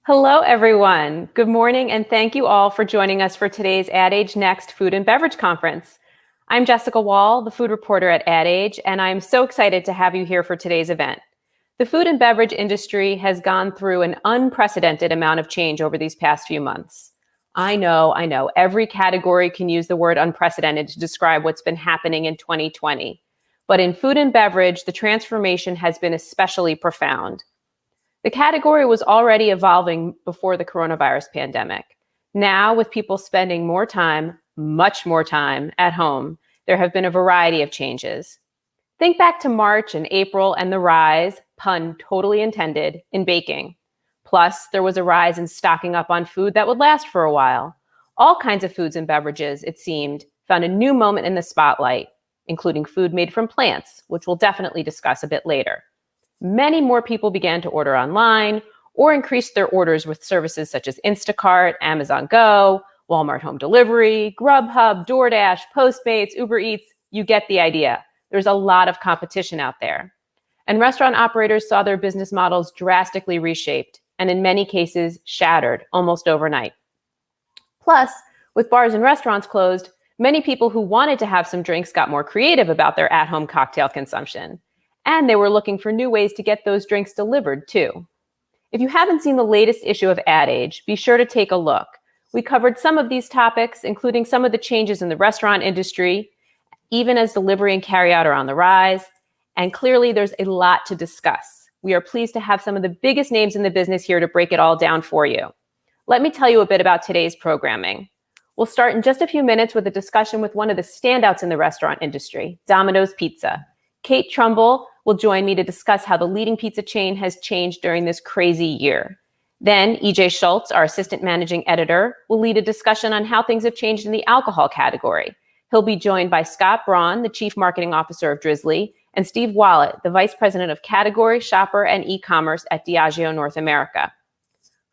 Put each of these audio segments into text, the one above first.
Hello, everyone. Good morning, and thank you all for joining us for today's Ad Age Next Food and Beverage Conference. I'm Jessica Wall, the food reporter at Ad Age, and I'm so excited to have you here for today's event. The food and beverage industry has gone through an unprecedented amount of change over these past few months. I know, every category can use the word unprecedented to describe what's been happening in 2020. But in food and beverage, the transformation has been especially profound. The category was already evolving before the coronavirus pandemic. Now, with people spending more time, much more time at home, there have been a variety of changes. Think back to March and April and the rise, pun totally intended, in baking. Plus, there was a rise in stocking up on food that would last for a while. All kinds of foods and beverages, it seemed, found a new moment in the spotlight, including food made from plants, which we'll definitely discuss a bit later. Many more people began to order online or increased their orders with services such as Instacart, Amazon Go, Walmart Home Delivery, Grubhub, DoorDash, Postmates, Uber Eats. You get the idea. There's a lot of competition out there. And restaurant operators saw their business models drastically reshaped and in many cases shattered almost overnight. Plus, with bars and restaurants closed, many people who wanted to have some drinks got more creative about their at-home cocktail consumption. And they were looking for new ways to get those drinks delivered, too. If you haven't seen the latest issue of Ad Age, be sure to take a look. We covered some of these topics, including some of the changes in the restaurant industry, even as delivery and carryout are on the rise. And clearly, there's a lot to discuss. We are pleased to have some of the biggest names in the business here to break it all down for you. Let me tell you a bit about today's programming. We'll start in just a few minutes with a discussion with one of the standouts in the restaurant industry, Domino's Pizza. Kate Trumbull will join me to discuss how the leading pizza chain has changed during this crazy year. Then EJ Schultz, our assistant managing editor, will lead a discussion on how things have changed in the alcohol category. He'll be joined by Scott Braun, the chief marketing officer of Drizly, and Steve Wallet, the vice president of category, shopper, and e-commerce at Diageo North America.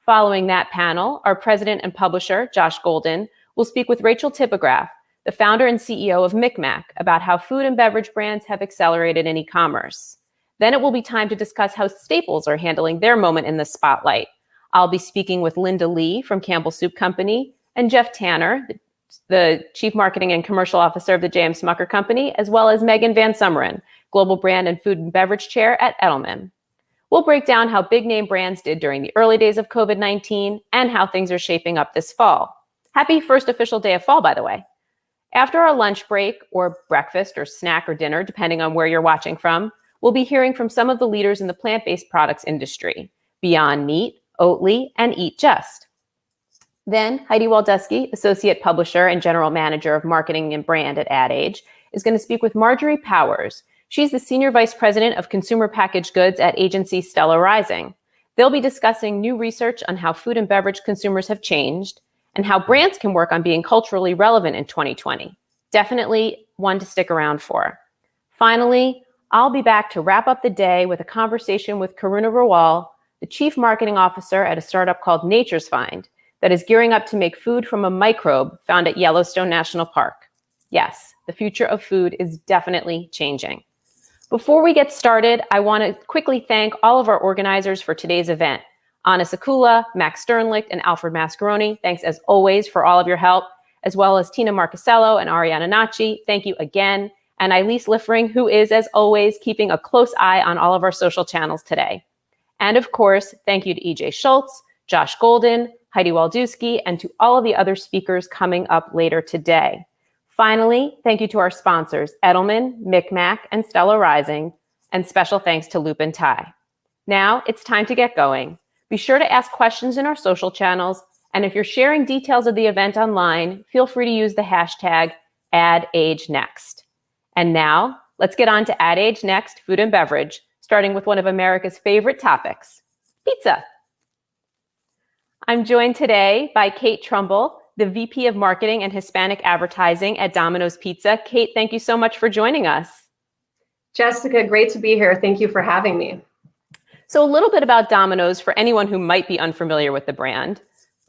Following that panel, our president and publisher, Josh Golden, will speak with Rachel Tipograph, the founder and CEO of Micmac, about how food and beverage brands have accelerated in e-commerce. Then it will be time to discuss how staples are handling their moment in the spotlight. I'll be speaking with Linda Lee from Campbell Soup Company and Jeff Tanner, the chief marketing and commercial officer of the J.M. Smucker Company, as well as Megan Van Summeren, global brand and food and beverage chair at Edelman. We'll break down how big name brands did during the early days of COVID-19 and how things are shaping up this fall. Happy first official day of fall, by the way. After our lunch break, or breakfast, or snack, or dinner, depending on where you're watching from, we'll be hearing from some of the leaders in the plant-based products industry, Beyond Meat, Oatly, and Eat Just. Then Heidi Waldusky, associate publisher and general manager of marketing and brand at Ad Age, is going to speak with Marjorie Powers. She's the senior vice president of consumer packaged goods at agency Stella Rising. They'll be discussing new research on how food and beverage consumers have changed, and how brands can work on being culturally relevant in 2020. Definitely one to stick around for. Finally, I'll be back to wrap up the day with a conversation with Karuna Rawal, the chief marketing officer at a startup called Nature's Find that is gearing up to make food from a microbe found at Yellowstone National Park. Yes, the future of food is definitely changing. Before we get started, I want to quickly thank all of our organizers for today's event. Anna Sakula, Max Sternlicht, and Alfred Mascaroni, thanks as always for all of your help, as well as Tina Marcasello and Ariana Nachi. Thank you again. And Elise Liffering, who is, as always, keeping a close eye on all of our social channels today. And of course, thank you to EJ Schultz, Josh Golden, Heidi Waldusky, and to all of the other speakers coming up later today. Finally, thank you to our sponsors, Edelman, Micmac, and Stella Rising, and special thanks to Loop and Tie. Now it's time to get going. Be sure to ask questions in our social channels, and if you're sharing details of the event online, feel free to use the hashtag #AdAgeNext. And now, let's get on to Ad Age Next Food and Beverage, starting with one of America's favorite topics, pizza. I'm joined today by Kate Trumbull, the VP of Marketing and Hispanic Advertising at Domino's Pizza. Kate, thank you so much for joining us. Jessica, great to be here. Thank you for having me. So a little bit about Domino's for anyone who might be unfamiliar with the brand.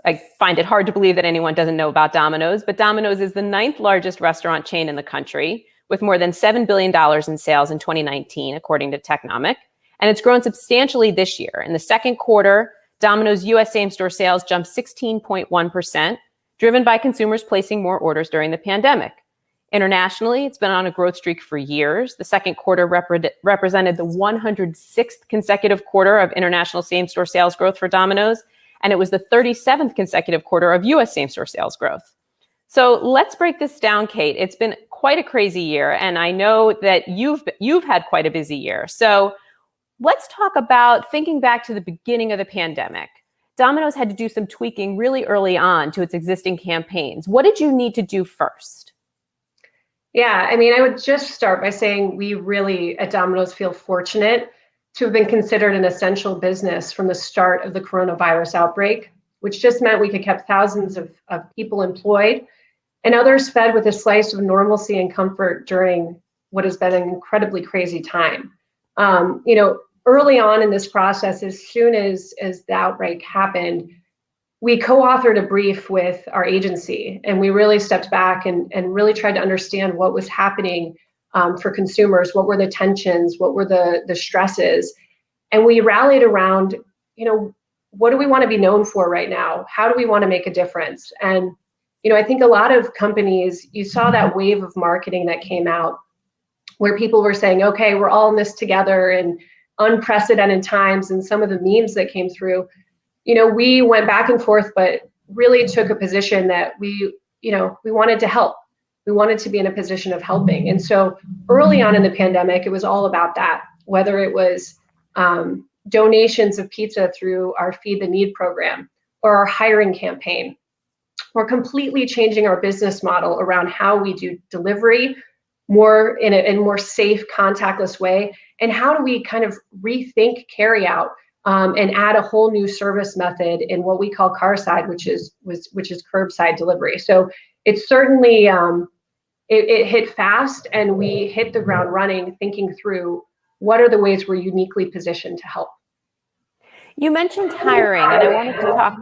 I find it hard to believe that anyone doesn't know about Domino's, but Domino's is the 9th largest restaurant chain in the country, with more than $7 billion in sales in 2019, according to Technomic. And it's grown substantially this year. In the second quarter, Domino's U.S. same-store sales jumped 16.1%, driven by consumers placing more orders during the pandemic. Internationally, it's been on a growth streak for years. The second quarter represented the 106th consecutive quarter of international same-store sales growth for Domino's, and it was the 37th consecutive quarter of U.S. same-store sales growth. So let's break this down, Kate. It's been quite a crazy year, and I know that you've had quite a busy year. So let's talk about thinking back to the beginning of the pandemic. Domino's had to do some tweaking really early on to its existing campaigns. What did you need to do first? Yeah, I mean, I would just start by saying we really at Domino's feel fortunate to have been considered an essential business from the start of the coronavirus outbreak, which just meant we could keep thousands of people employed and others fed with a slice of normalcy and comfort during what has been an incredibly crazy time. Early on in this process, as soon as the outbreak happened, we co-authored a brief with our agency, and we really stepped back and really tried to understand what was happening for consumers, what were the tensions, what were the stresses, and we rallied around, what do we want to be known for right now? How do we want to make a difference? And, I think a lot of companies, you saw that wave of marketing that came out where people were saying, okay, we're all in this together and unprecedented times, and some of the memes that came through, we went back and forth, but really took a position that we wanted to help. We wanted to be in a position of helping. And so early on in the pandemic, it was all about that, whether it was donations of pizza through our Feed the Need program or our hiring campaign. We're completely changing our business model around how we do delivery more in a more safe, contactless way. And how do we kind of rethink carryout and add a whole new service method in what we call carside, which is curbside delivery. So it's certainly it hit fast, and we hit the ground running, thinking through what are the ways we're uniquely positioned to help. You mentioned hiring, and I wanted to talk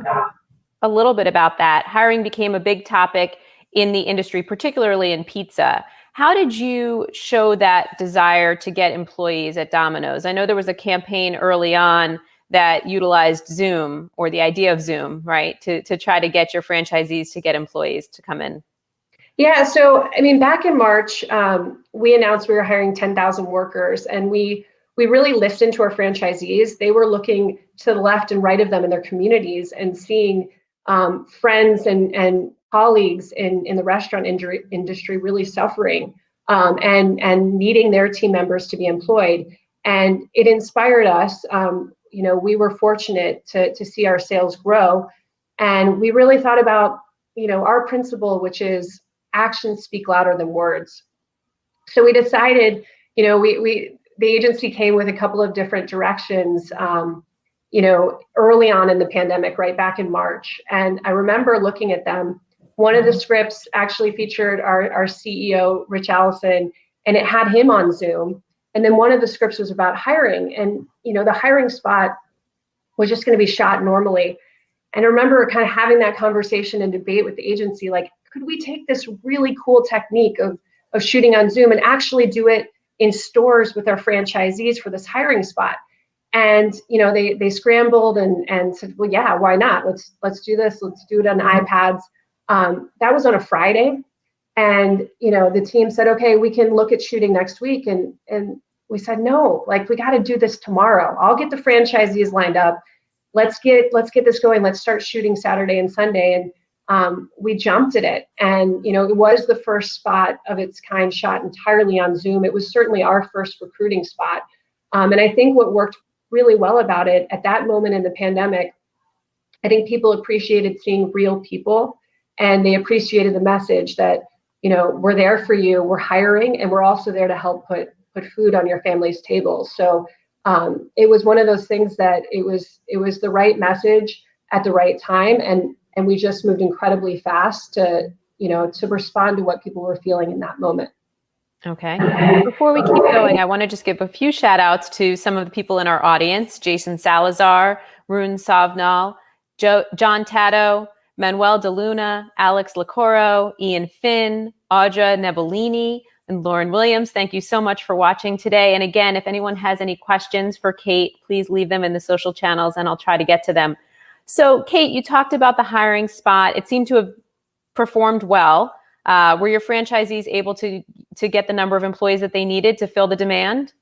a little bit about that. Hiring became a big topic in the industry, particularly in pizza. How did you show that desire to get employees at Domino's? I know there was a campaign early on that utilized Zoom, or the idea of Zoom, right, to try to get your franchisees to get employees to come in. Yeah, so I mean, back in March, we announced we were hiring 10,000 workers, and we really listened to our franchisees. They were looking to the left and right of them in their communities and seeing friends and colleagues in the restaurant industry really suffering and needing their team members to be employed. And it inspired us. We were fortunate to see our sales grow. And we really thought about, our principle, which is actions speak louder than words. So we decided, the agency came with a couple of different directions, early on in the pandemic, right back in March. And I remember looking at them. One of the scripts actually featured our CEO, Rich Allison, and it had him on Zoom. And then one of the scripts was about hiring. And, the hiring spot was just going to be shot normally. And I remember kind of having that conversation and debate with the agency, like, could we take this really cool technique of shooting on Zoom and actually do it in stores with our franchisees for this hiring spot? And, they scrambled and said, well, yeah, why not? Let's do this. Let's do it on iPads. That was on a Friday. And, the team said, okay, we can look at shooting next week. And we said, no, we got to do this tomorrow. I'll get the franchisees lined up. Let's get this going. Let's start shooting Saturday and Sunday. And we jumped at it. And, it was the first spot of its kind shot entirely on Zoom. It was certainly our first recruiting spot. And I think what worked really well about it at that moment in the pandemic, I think people appreciated seeing real people, and they appreciated the message that, we're there for you, we're hiring, and we're also there to help put food on your family's table. So it was one of those things that it was the right message at the right time, and we just moved incredibly fast to respond to what people were feeling in that moment. Okay. Before we keep going, I want to just give a few shout outs to some of the people in our audience: Jason Salazar, Rune Savnal, John Tato, Manuel DeLuna, Alex Lacoro, Ian Finn, Audra Nebellini, and Lauren Williams. Thank you so much for watching today. And again, if anyone has any questions for Kate, please leave them in the social channels and I'll try to get to them. So Kate, you talked about the hiring spot. It seemed to have performed well. Were your franchisees able to get the number of employees that they needed to fill the demand?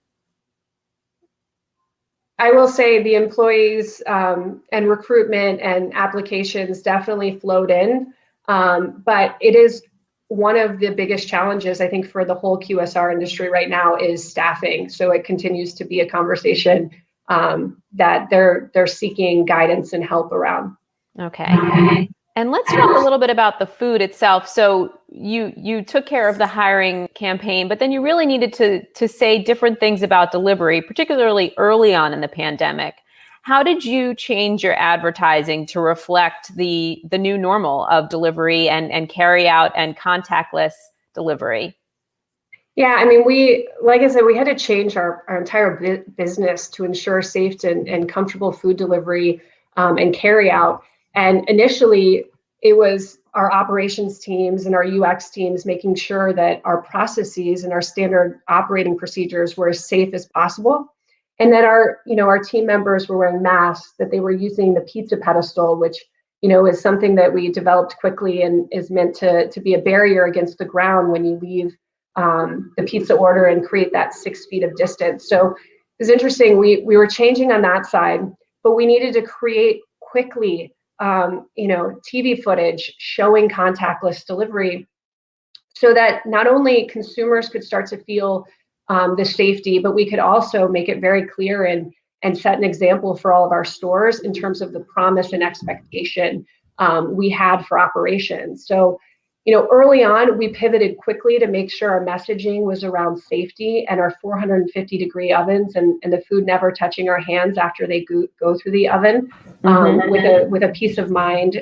I will say the employees and recruitment and applications definitely flowed in, but it is one of the biggest challenges, I think, for the whole QSR industry right now is staffing. So it continues to be a conversation that they're seeking guidance and help around. Okay. And let's talk a little bit about the food itself. So you took care of the hiring campaign, but then you really needed to say different things about delivery, particularly early on in the pandemic. How did you change your advertising to reflect the new normal of delivery and carry out and contactless delivery? Yeah, I mean, like I said, we had to change our entire business to ensure safe and comfortable food delivery and carry out. And initially, it was our operations teams and our UX teams making sure that our processes and our standard operating procedures were as safe as possible. And that our team members were wearing masks, that they were using the pizza pedestal, which, is something that we developed quickly and is meant to be a barrier against the ground when you leave the pizza order and create that 6 feet of distance. So it was interesting. We were changing on that side, but we needed to create quickly TV footage showing contactless delivery so that not only consumers could start to feel the safety, but we could also make it very clear and set an example for all of our stores in terms of the promise and expectation we had for operations. So, early on, we pivoted quickly to make sure our messaging was around safety and our 450-degree ovens and the food never touching our hands after they go through the oven with a peace of mind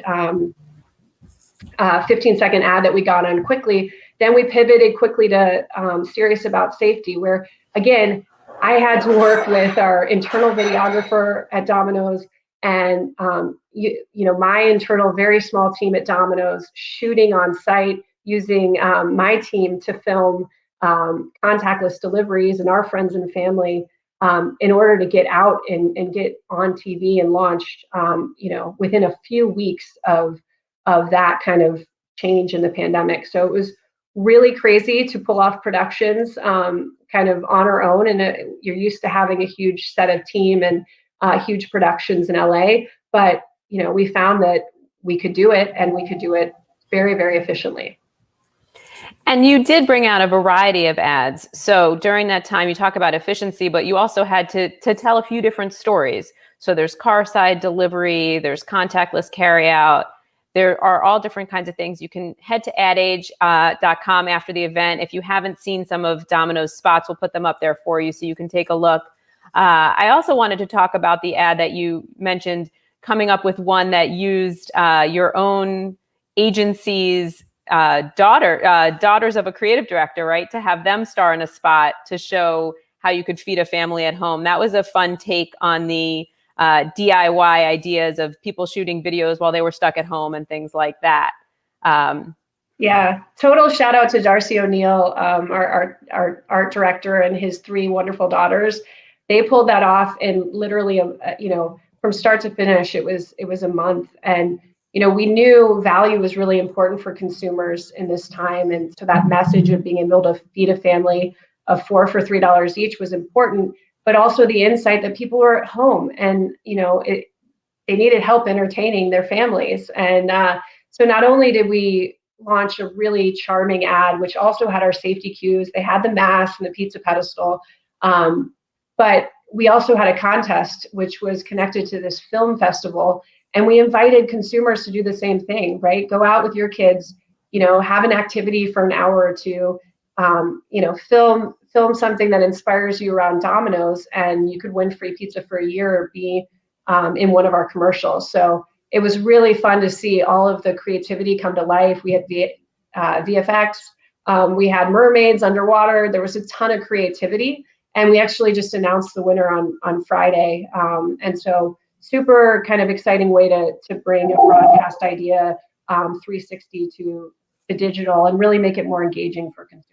15-second ad that we got on quickly. Then we pivoted quickly to Serious About Safety, where, again, I had to work with our internal videographer at Domino's and my internal very small team at Domino's shooting on site using my team to film contactless deliveries and our friends and family in order to get out and get on TV and launched within a few weeks of that kind of change in the pandemic. So it was really crazy to pull off productions kind of on our own, and you're used to having a huge set of team and huge productions in LA, but we found that we could do it, and we could do it very, very efficiently. And you did bring out a variety of ads. So during that time, you talk about efficiency, but you also had to tell a few different stories. So there's car side delivery, there's contactless carryout. There are all different kinds of things. You can head to adage.com after the event. If you haven't seen some of Domino's spots, we'll put them up there for you so you can take a look. I also wanted to talk about the ad that you mentioned, coming up with one that used your own agency's daughters of a creative director, right? To have them star in a spot to show how you could feed a family at home. That was a fun take on the DIY ideas of people shooting videos while they were stuck at home and things like that. Yeah, total shout out to Darcy O'Neill, our art director, and his 3 wonderful daughters. They pulled that off in literally, from start to finish. It was a month, and we knew value was really important for consumers in this time, and so that message of being able to feed a family of 4 for $3 each was important. But also the insight that people were at home and they needed help entertaining their families, and so not only did we launch a really charming ad, which also had our safety cues. They had the mask and the pizza pedestal. But we also had a contest, which was connected to this film festival. And we invited consumers to do the same thing, right? Go out with your kids, have an activity for an hour or two, film something that inspires you around Domino's, and you could win free pizza for a year or be in one of our commercials. So it was really fun to see all of the creativity come to life. We had VFX, we had mermaids underwater. There was a ton of creativity, and we actually just announced the winner on Friday. And so super kind of exciting way to bring a broadcast idea 360 to digital and really make it more engaging for consumers.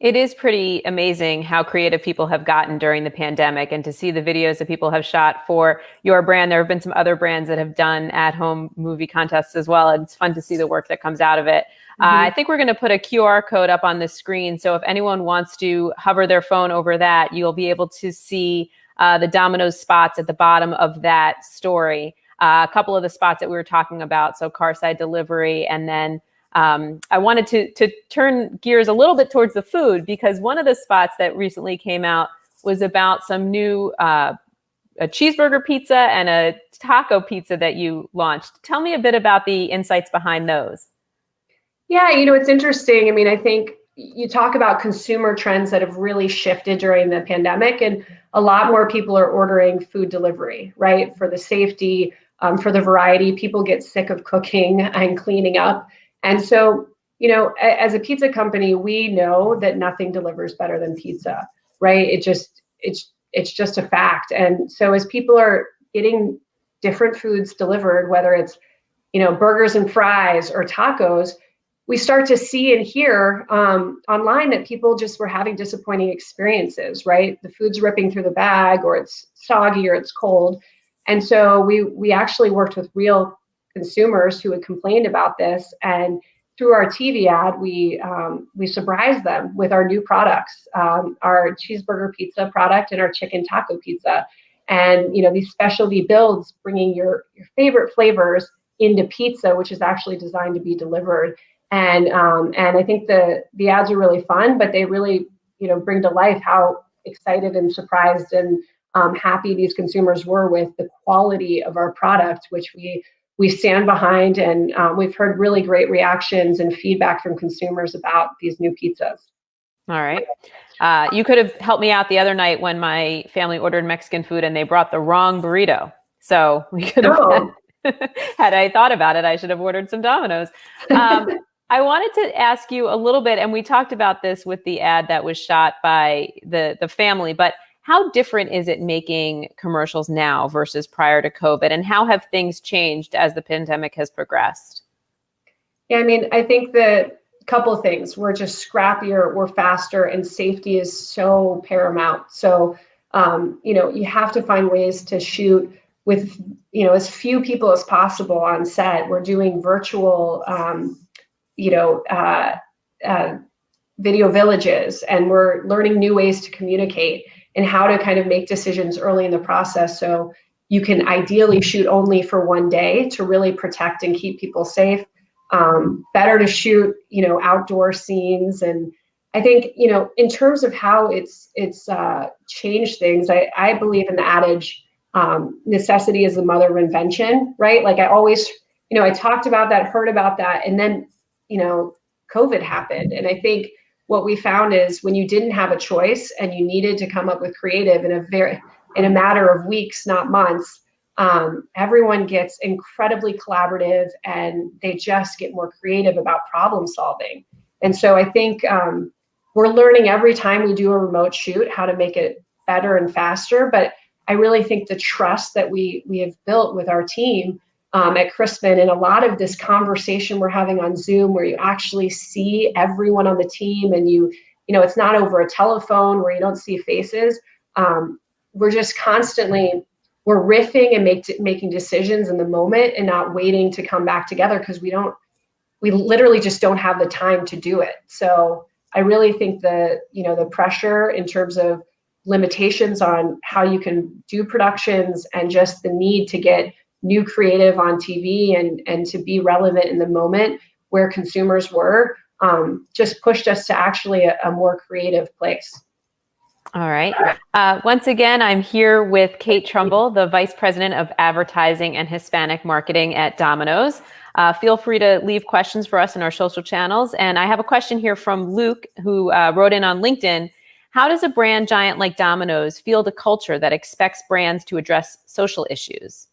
It is pretty amazing how creative people have gotten during the pandemic, and to see the videos that people have shot for your brand. There have been some other brands that have done at-home movie contests as well, and it's fun to see the work that comes out of it. I think we're going to put a QR code up on the screen, so if anyone wants to hover their phone over that, you'll be able to see the Domino's spots at the bottom of that story. A couple of the spots that we were talking about, so Carside Delivery, and then I wanted to turn gears a little bit towards the food, because one of the spots that recently came out was about some new a cheeseburger pizza and a taco pizza that you launched. Tell me a bit about the insights behind those. Yeah, it's interesting. I mean, I think you talk about consumer trends that have really shifted during the pandemic, and a lot more people are ordering food delivery, right? For the safety, for the variety. People get sick of cooking and cleaning up. And so, as a pizza company, we know that nothing delivers better than pizza, right? It's just a fact. And so as people are getting different foods delivered, whether it's, burgers and fries or tacos, we start to see and hear online that people just were having disappointing experiences, right? The food's ripping through the bag, or it's soggy, or it's cold. And so we actually worked with real consumers who had complained about this, and through our TV ad, we surprised them with our new products, our cheeseburger pizza product and our chicken taco pizza, and these specialty builds, bringing your favorite flavors into pizza, which is actually designed to be delivered. And I think the ads are really fun, but they really bring to life how excited and surprised and happy these consumers were with the quality of our product, which we stand behind, and we've heard really great reactions and feedback from consumers about these new pizzas. All right. You could have helped me out the other night when my family ordered Mexican food and they brought the wrong burrito. So we could have had I thought about it, I should have ordered some Domino's. I wanted to ask you a little bit, and we talked about this with the ad that was shot by the family, but how different is it making commercials now versus prior to COVID? And how have things changed as the pandemic has progressed? Yeah, I mean, I think that a couple of things. We're just scrappier, we're faster, and safety is so paramount. So, you have to find ways to shoot with, as few people as possible on set. We're doing virtual, video villages, and we're learning new ways to communicate and how to kind of make decisions early in the process. So you can ideally shoot only for one day to really protect and keep people safe. Better to shoot, outdoor scenes. And I think, in terms of how it's changed things, I believe in the adage, necessity is the mother of invention, right? Like I always, I talked about that, heard about that, and then, COVID happened. And I think what we found is when you didn't have a choice and you needed to come up with creative in a matter of weeks, not months, everyone gets incredibly collaborative, and they just get more creative about problem solving. And so I think we're learning every time we do a remote shoot how to make it better and faster. But I really think the trust that we have built with our team at Crispin, and a lot of this conversation we're having on Zoom, where you actually see everyone on the team, and it's not over a telephone where you don't see faces. We're just constantly, we're riffing and making decisions in the moment and not waiting to come back together, because we literally just don't have the time to do it. So I really think the pressure in terms of limitations on how you can do productions, and just the need to get new creative on TV and to be relevant in the moment where consumers were, just pushed us to actually a more creative place. All right. Once again, I'm here with Kate Trumbull, the Vice President of Advertising and Hispanic Marketing at Domino's. Feel free to leave questions for us in our social channels. And I have a question here from Luke, who wrote in on LinkedIn. How does a brand giant like Domino's field a culture that expects brands to address social issues?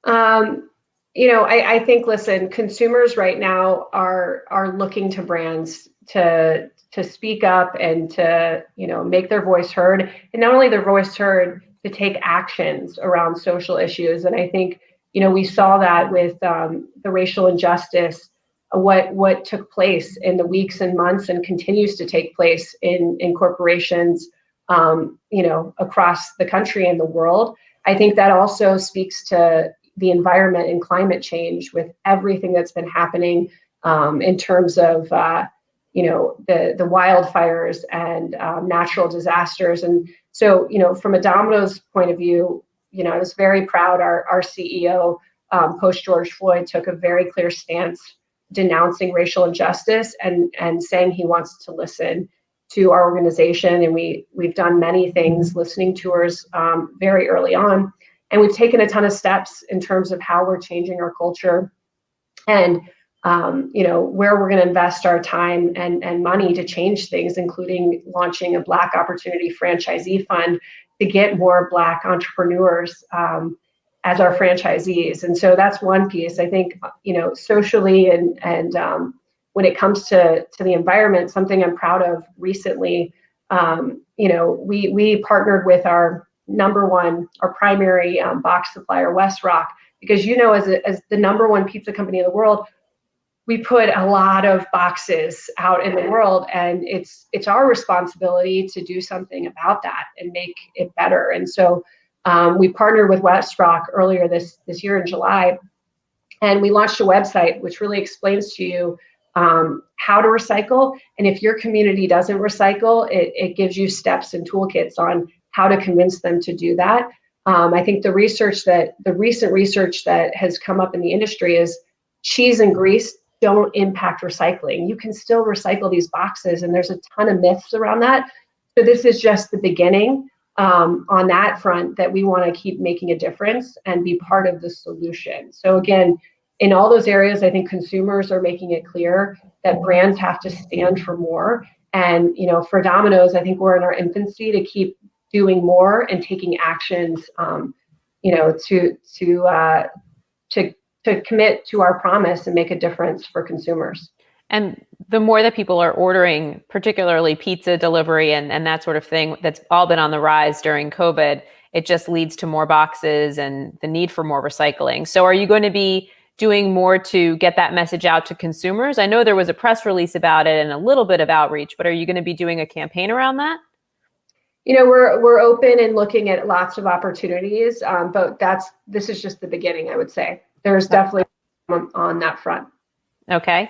I think, listen, consumers right now are looking to brands to speak up and to, make their voice heard, and not only their voice heard, to take actions around social issues. And I think, we saw that with the racial injustice what took place in the weeks and months and continues to take place in corporations, across the country and the world. I think that also speaks to the environment and climate change with everything that's been happening in terms of the wildfires and natural disasters. And so, from a Domino's point of view, I was very proud. Our CEO, post George Floyd, took a very clear stance denouncing racial injustice and saying he wants to listen to our organization. And we've done many things, listening tours very early on. And we've taken a ton of steps in terms of how we're changing our culture and, where we're going to invest our time and money to change things, including launching a Black Opportunity Franchisee Fund to get more Black entrepreneurs as our franchisees. And so that's one piece. I think, socially and when it comes to the environment, something I'm proud of recently, we partnered with our primary box supplier, West Rock, because, as the number one pizza company in the world, we put a lot of boxes out in the world, and it's our responsibility to do something about that and make it better. And so we partnered with West Rock earlier this year in July, and we launched a website which really explains to you how to recycle. And if your community doesn't recycle, it gives you steps and toolkits on how to convince them to do that. I think the recent research that has come up in the industry is cheese and grease don't impact recycling. You can still recycle these boxes, and there's a ton of myths around that. So this is just the beginning on that front, that we want to keep making a difference and be part of the solution. So again, in all those areas, I think consumers are making it clear that brands have to stand for more. And for Domino's, I think we're in our infancy to keep doing more and taking actions, to commit to our promise and make a difference for consumers. And the more that people are ordering, particularly pizza delivery and that sort of thing, that's all been on the rise during COVID, it just leads to more boxes and the need for more recycling. So are you going to be doing more to get that message out to consumers? I know there was a press release about it and a little bit of outreach, but are you going to be doing a campaign around that? We're open and looking at lots of opportunities, but this is just the beginning, I would say. There's definitely on that front. Okay.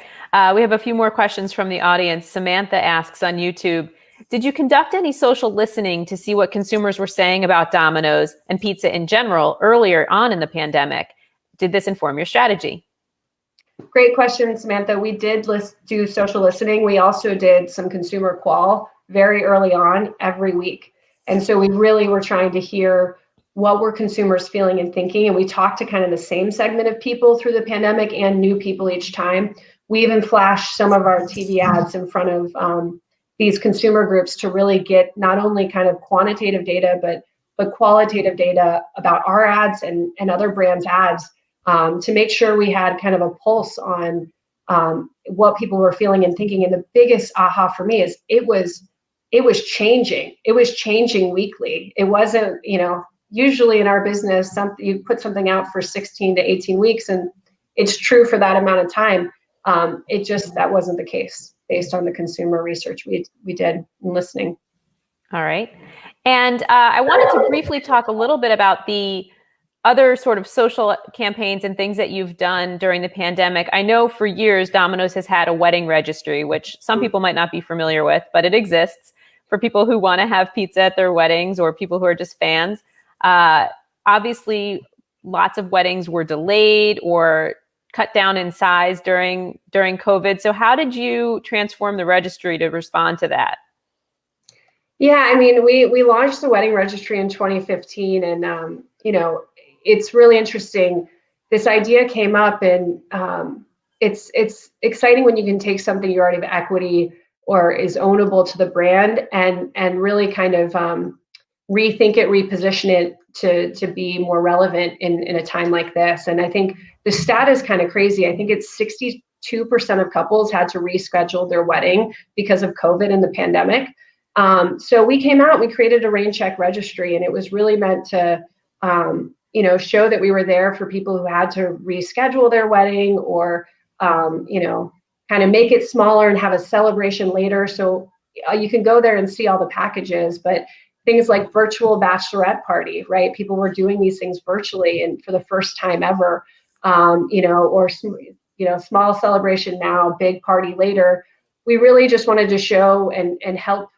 We have a few more questions from the audience. Samantha asks on YouTube, did you conduct any social listening to see what consumers were saying about Domino's and pizza in general earlier on in the pandemic? Did this inform your strategy? Great question, Samantha. We did do social listening. We also did some consumer qual very early on every week. And so we really were trying to hear what were consumers feeling and thinking. And we talked to kind of the same segment of people through the pandemic and new people each time. We even flashed some of our TV ads in front of these consumer groups to really get not only kind of quantitative data, but qualitative data about our ads and other brands' ads to make sure we had kind of a pulse on what people were feeling and thinking. And the biggest aha for me is it was changing. It was changing weekly. It wasn't, usually in our business, you put something out for 16 to 18 weeks and it's true for that amount of time. That wasn't the case based on the consumer research we did in listening. All right. And I wanted to briefly talk a little bit about the other sort of social campaigns and things that you've done during the pandemic. I know for years, Domino's has had a wedding registry, which some people might not be familiar with, but it exists for people who want to have pizza at their weddings or people who are just fans. Obviously, lots of weddings were delayed or cut down in size during COVID. So how did you transform the registry to respond to that? Yeah, I mean, we launched the wedding registry in 2015, and it's really interesting. This idea came up, and it's exciting when you can take something you already have equity or is ownable to the brand and really kind of rethink it, reposition it to be more relevant in a time like this. And I think the stat is kind of crazy. I think it's 62% of couples had to reschedule their wedding because of COVID and the pandemic. So we came out, we created a rain check registry, and it was really meant to show that we were there for people who had to reschedule their wedding or kind of make it smaller and have a celebration later. So you can go there and see all the packages, but things like virtual bachelorette party, right? People were doing these things virtually and for the first time ever, or small celebration now, big party later. We really just wanted to show and help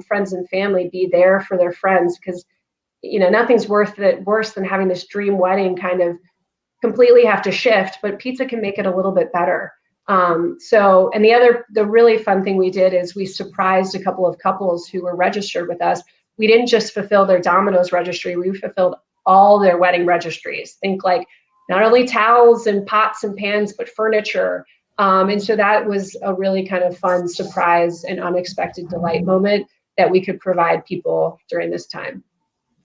friends and family be there for their friends, because nothing's worse than having this dream wedding kind of completely have to shift, but pizza can make it a little bit better. And the really fun thing we did is we surprised a couple of couples who were registered with us. We didn't just fulfill their Domino's registry, we fulfilled all their wedding registries. Think like not only towels and pots and pans, but furniture. And so that was a really kind of fun surprise and unexpected delight moment that we could provide people during this time.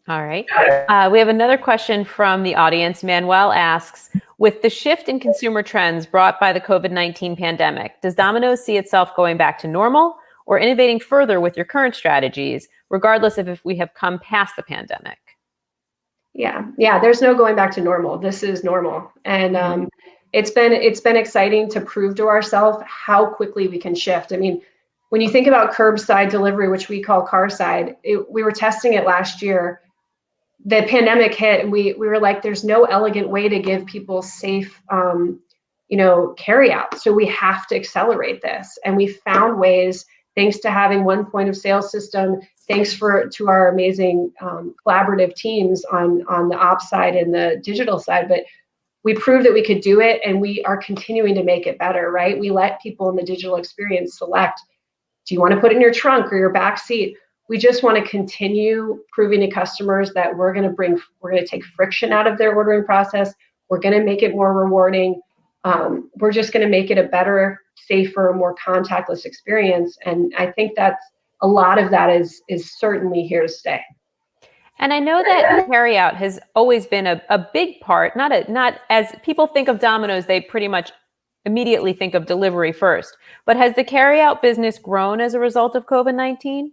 All right. We have another question from the audience. Manuel asks, with the shift in consumer trends brought by the COVID-19 pandemic, does Domino's see itself going back to normal or innovating further with your current strategies, regardless of if we have come past the pandemic? Yeah, there's no going back to normal. This is normal. And it's been exciting to prove to ourselves how quickly we can shift. I mean, when you think about curbside delivery, which we call carside, we were testing it last year. The pandemic hit and we were like, there's no elegant way to give people safe, carry out. So we have to accelerate this. And we found ways, thanks to having one point of sale system, thanks to our amazing collaborative teams on the ops side and the digital side, but we proved that we could do it, and we are continuing to make it better, right? We let people in the digital experience select, do you want to put it in your trunk or your back seat? We just want to continue proving to customers that we're going to take friction out of their ordering process. We're going to make it more rewarding. We're just going to make it a better, safer, more contactless experience. And I think that's a lot of that is certainly here to stay. And I know that carryout has always been a big part, not as people think of Domino's, they pretty much immediately think of delivery first. But has the carryout business grown as a result of COVID-19?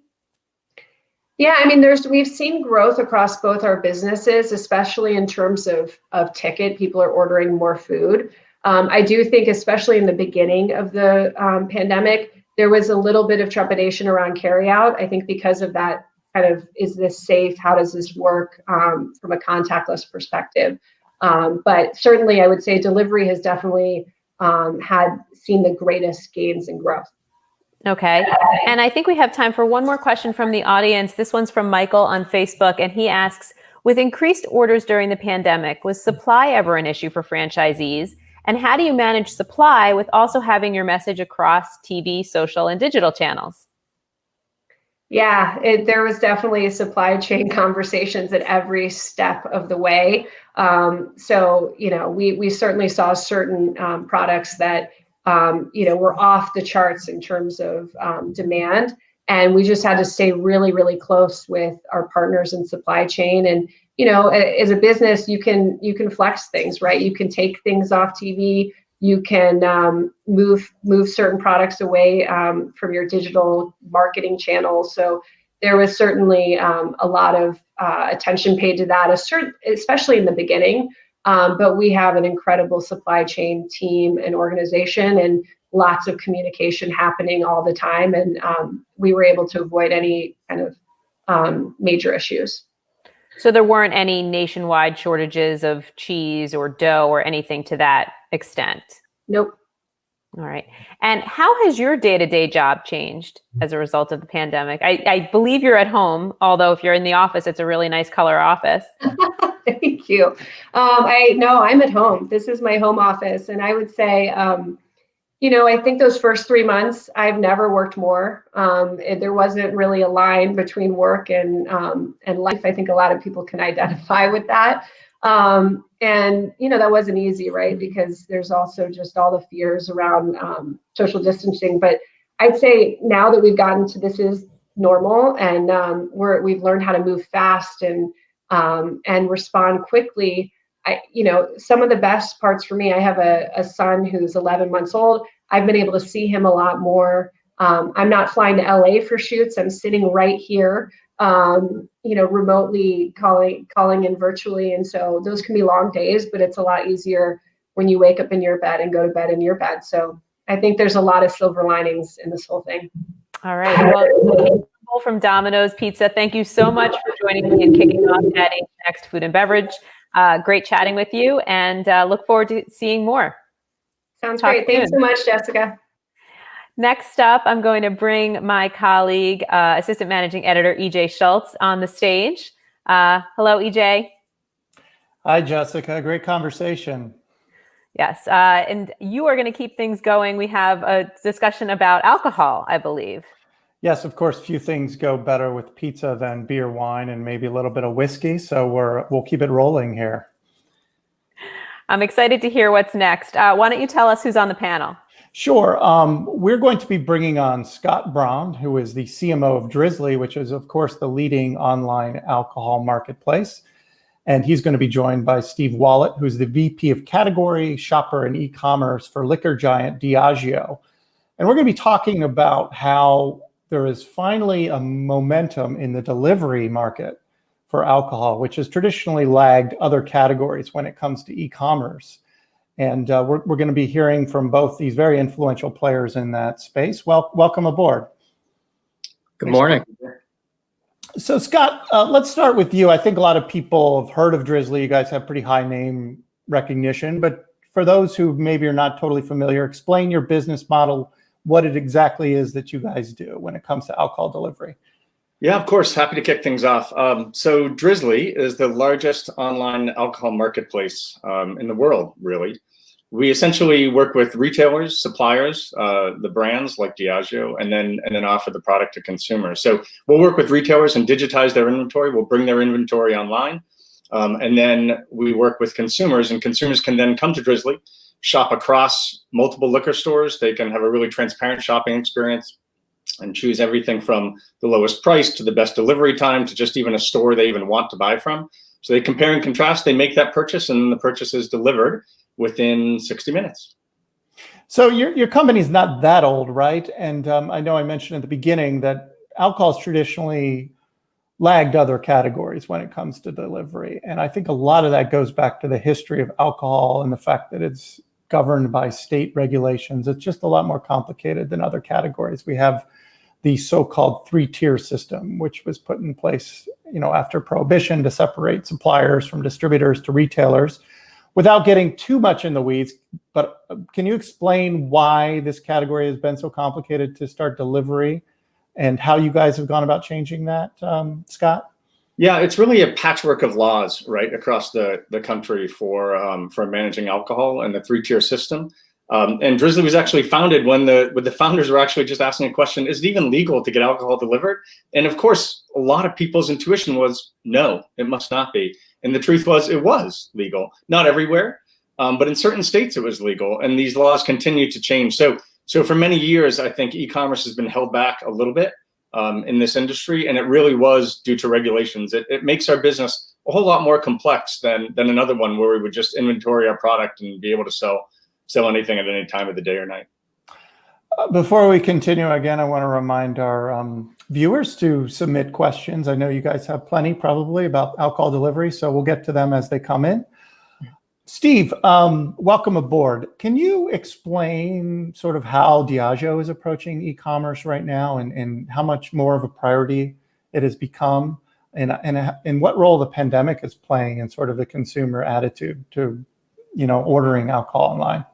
Yeah, I mean, we've seen growth across both our businesses, especially in terms of ticket. People are ordering more food. I do think, especially in the beginning of the pandemic, there was a little bit of trepidation around carryout. I think because of that kind of, is this safe? How does this work from a contactless perspective? But certainly, I would say delivery has definitely seen the greatest gains in growth. Okay. And I think we have time for one more question from the audience. This one's from Michael on Facebook, and he asks, with increased orders during the pandemic, was supply ever an issue for franchisees? And how do you manage supply with also having your message across TV, social, and digital channels? Yeah, there was definitely supply chain conversations at every step of the way. We certainly saw certain products that were off the charts in terms of demand. And we just had to stay really, really close with our partners in supply chain. And, as a business, you can flex things, right? You can take things off TV. You can move certain products away from your digital marketing channels. So there was certainly a lot of attention paid to that, especially in the beginning. But we have an incredible supply chain team and organization and lots of communication happening all the time. And we were able to avoid any kind of major issues. So there weren't any nationwide shortages of cheese or dough or anything to that extent? Nope. All right. And how has your day-to-day job changed as a result of the pandemic? I believe you're at home, although if you're in the office, it's a really nice color office. Thank you. I'm at home. This is my home office. And I would say, I think those first 3 months, I've never worked more. There wasn't really a line between work and life. I think a lot of people can identify with that. That wasn't easy, right? Because there's also just all the fears around social distancing. But I'd say now that we've gotten to this is normal, and we've learned how to move fast and respond quickly. Some of the best parts for me, I have a son who's 11 months old. I've been able to see him a lot more. I'm not flying to LA for shoots. I'm sitting right here, remotely calling in virtually. And so those can be long days, but it's a lot easier when you wake up in your bed and go to bed in your bed. So I think there's a lot of silver linings in this whole thing. All right. Well, Campbell from Domino's Pizza, thank you so much for joining me and kicking off AdAge Next Food and Beverage. Great chatting with you, and look forward to seeing more. Sounds great. Thanks so much, Jessica. Next up, I'm going to bring my colleague, Assistant Managing Editor, EJ Schultz, on the stage. Hello, EJ. Hi, Jessica. Great conversation. Yes, and you are going to keep things going. We have a discussion about alcohol, I believe. Yes, of course, few things go better with pizza than beer, wine, and maybe a little bit of whiskey. So we'll keep it rolling here. I'm excited to hear what's next. Why don't you tell us who's on the panel? Sure. We're going to be bringing on Scott Brown, who is the CMO of Drizly, which is, of course, the leading online alcohol marketplace. And he's going to be joined by Steve Wallet, who's the VP of Category, Shopper, and E-commerce for liquor giant Diageo. And we're going to be talking about how there is finally a momentum in the delivery market for alcohol, which has traditionally lagged other categories when it comes to e-commerce. And we're going to be hearing from both these very influential players in that space. Welcome aboard. Good morning. So Scott, let's start with you. I think a lot of people have heard of Drizly. You guys have pretty high name recognition, but for those who maybe are not totally familiar, explain your business model, what it exactly is that you guys do when it comes to alcohol delivery. Yeah, of course. Happy to kick things off. So Drizly is the largest online alcohol marketplace in the world, really. We essentially work with retailers, suppliers, the brands like Diageo, and then offer the product to consumers. So we'll work with retailers and digitize their inventory. We'll bring their inventory online. And then we work with consumers, and consumers can then come to Drizly, shop across multiple liquor stores. They can have a really transparent shopping experience and choose everything from the lowest price to the best delivery time to just even a store they even want to buy from. So they compare and contrast, they make that purchase, and the purchase is delivered within 60 minutes. So your company's not that old, right? And I know I mentioned at the beginning that alcohol's traditionally lagged other categories when it comes to delivery. And I think a lot of that goes back to the history of alcohol and the fact that it's governed by state regulations. It's just a lot more complicated than other categories. We have the so-called three-tier system, which was put in place, after Prohibition to separate suppliers from distributors to retailers. Without getting too much in the weeds, but can you explain why this category has been so complicated to start delivery and how you guys have gone about changing that, Scott? Yeah, it's really a patchwork of laws, right, across the country for managing alcohol and the three-tier system. And Drizly was actually founded when the founders were actually just asking a question, is it even legal to get alcohol delivered? And of course, a lot of people's intuition was, no, it must not be. And the truth was, it was legal. Not everywhere, but in certain states it was legal. And these laws continue to change. So for many years, I think e-commerce has been held back a little bit in this industry. And it really was due to regulations. It makes our business a whole lot more complex than another one where we would just inventory our product and be able to sell anything at any time of the day or night. Before we continue, again, I want to remind our viewers to submit questions. I know you guys have plenty probably about alcohol delivery, so we'll get to them as they come in. Steve, welcome aboard. Can you explain sort of how Diageo is approaching e-commerce right now and how much more of a priority it has become and what role the pandemic is playing in sort of the consumer attitude to, ordering alcohol online?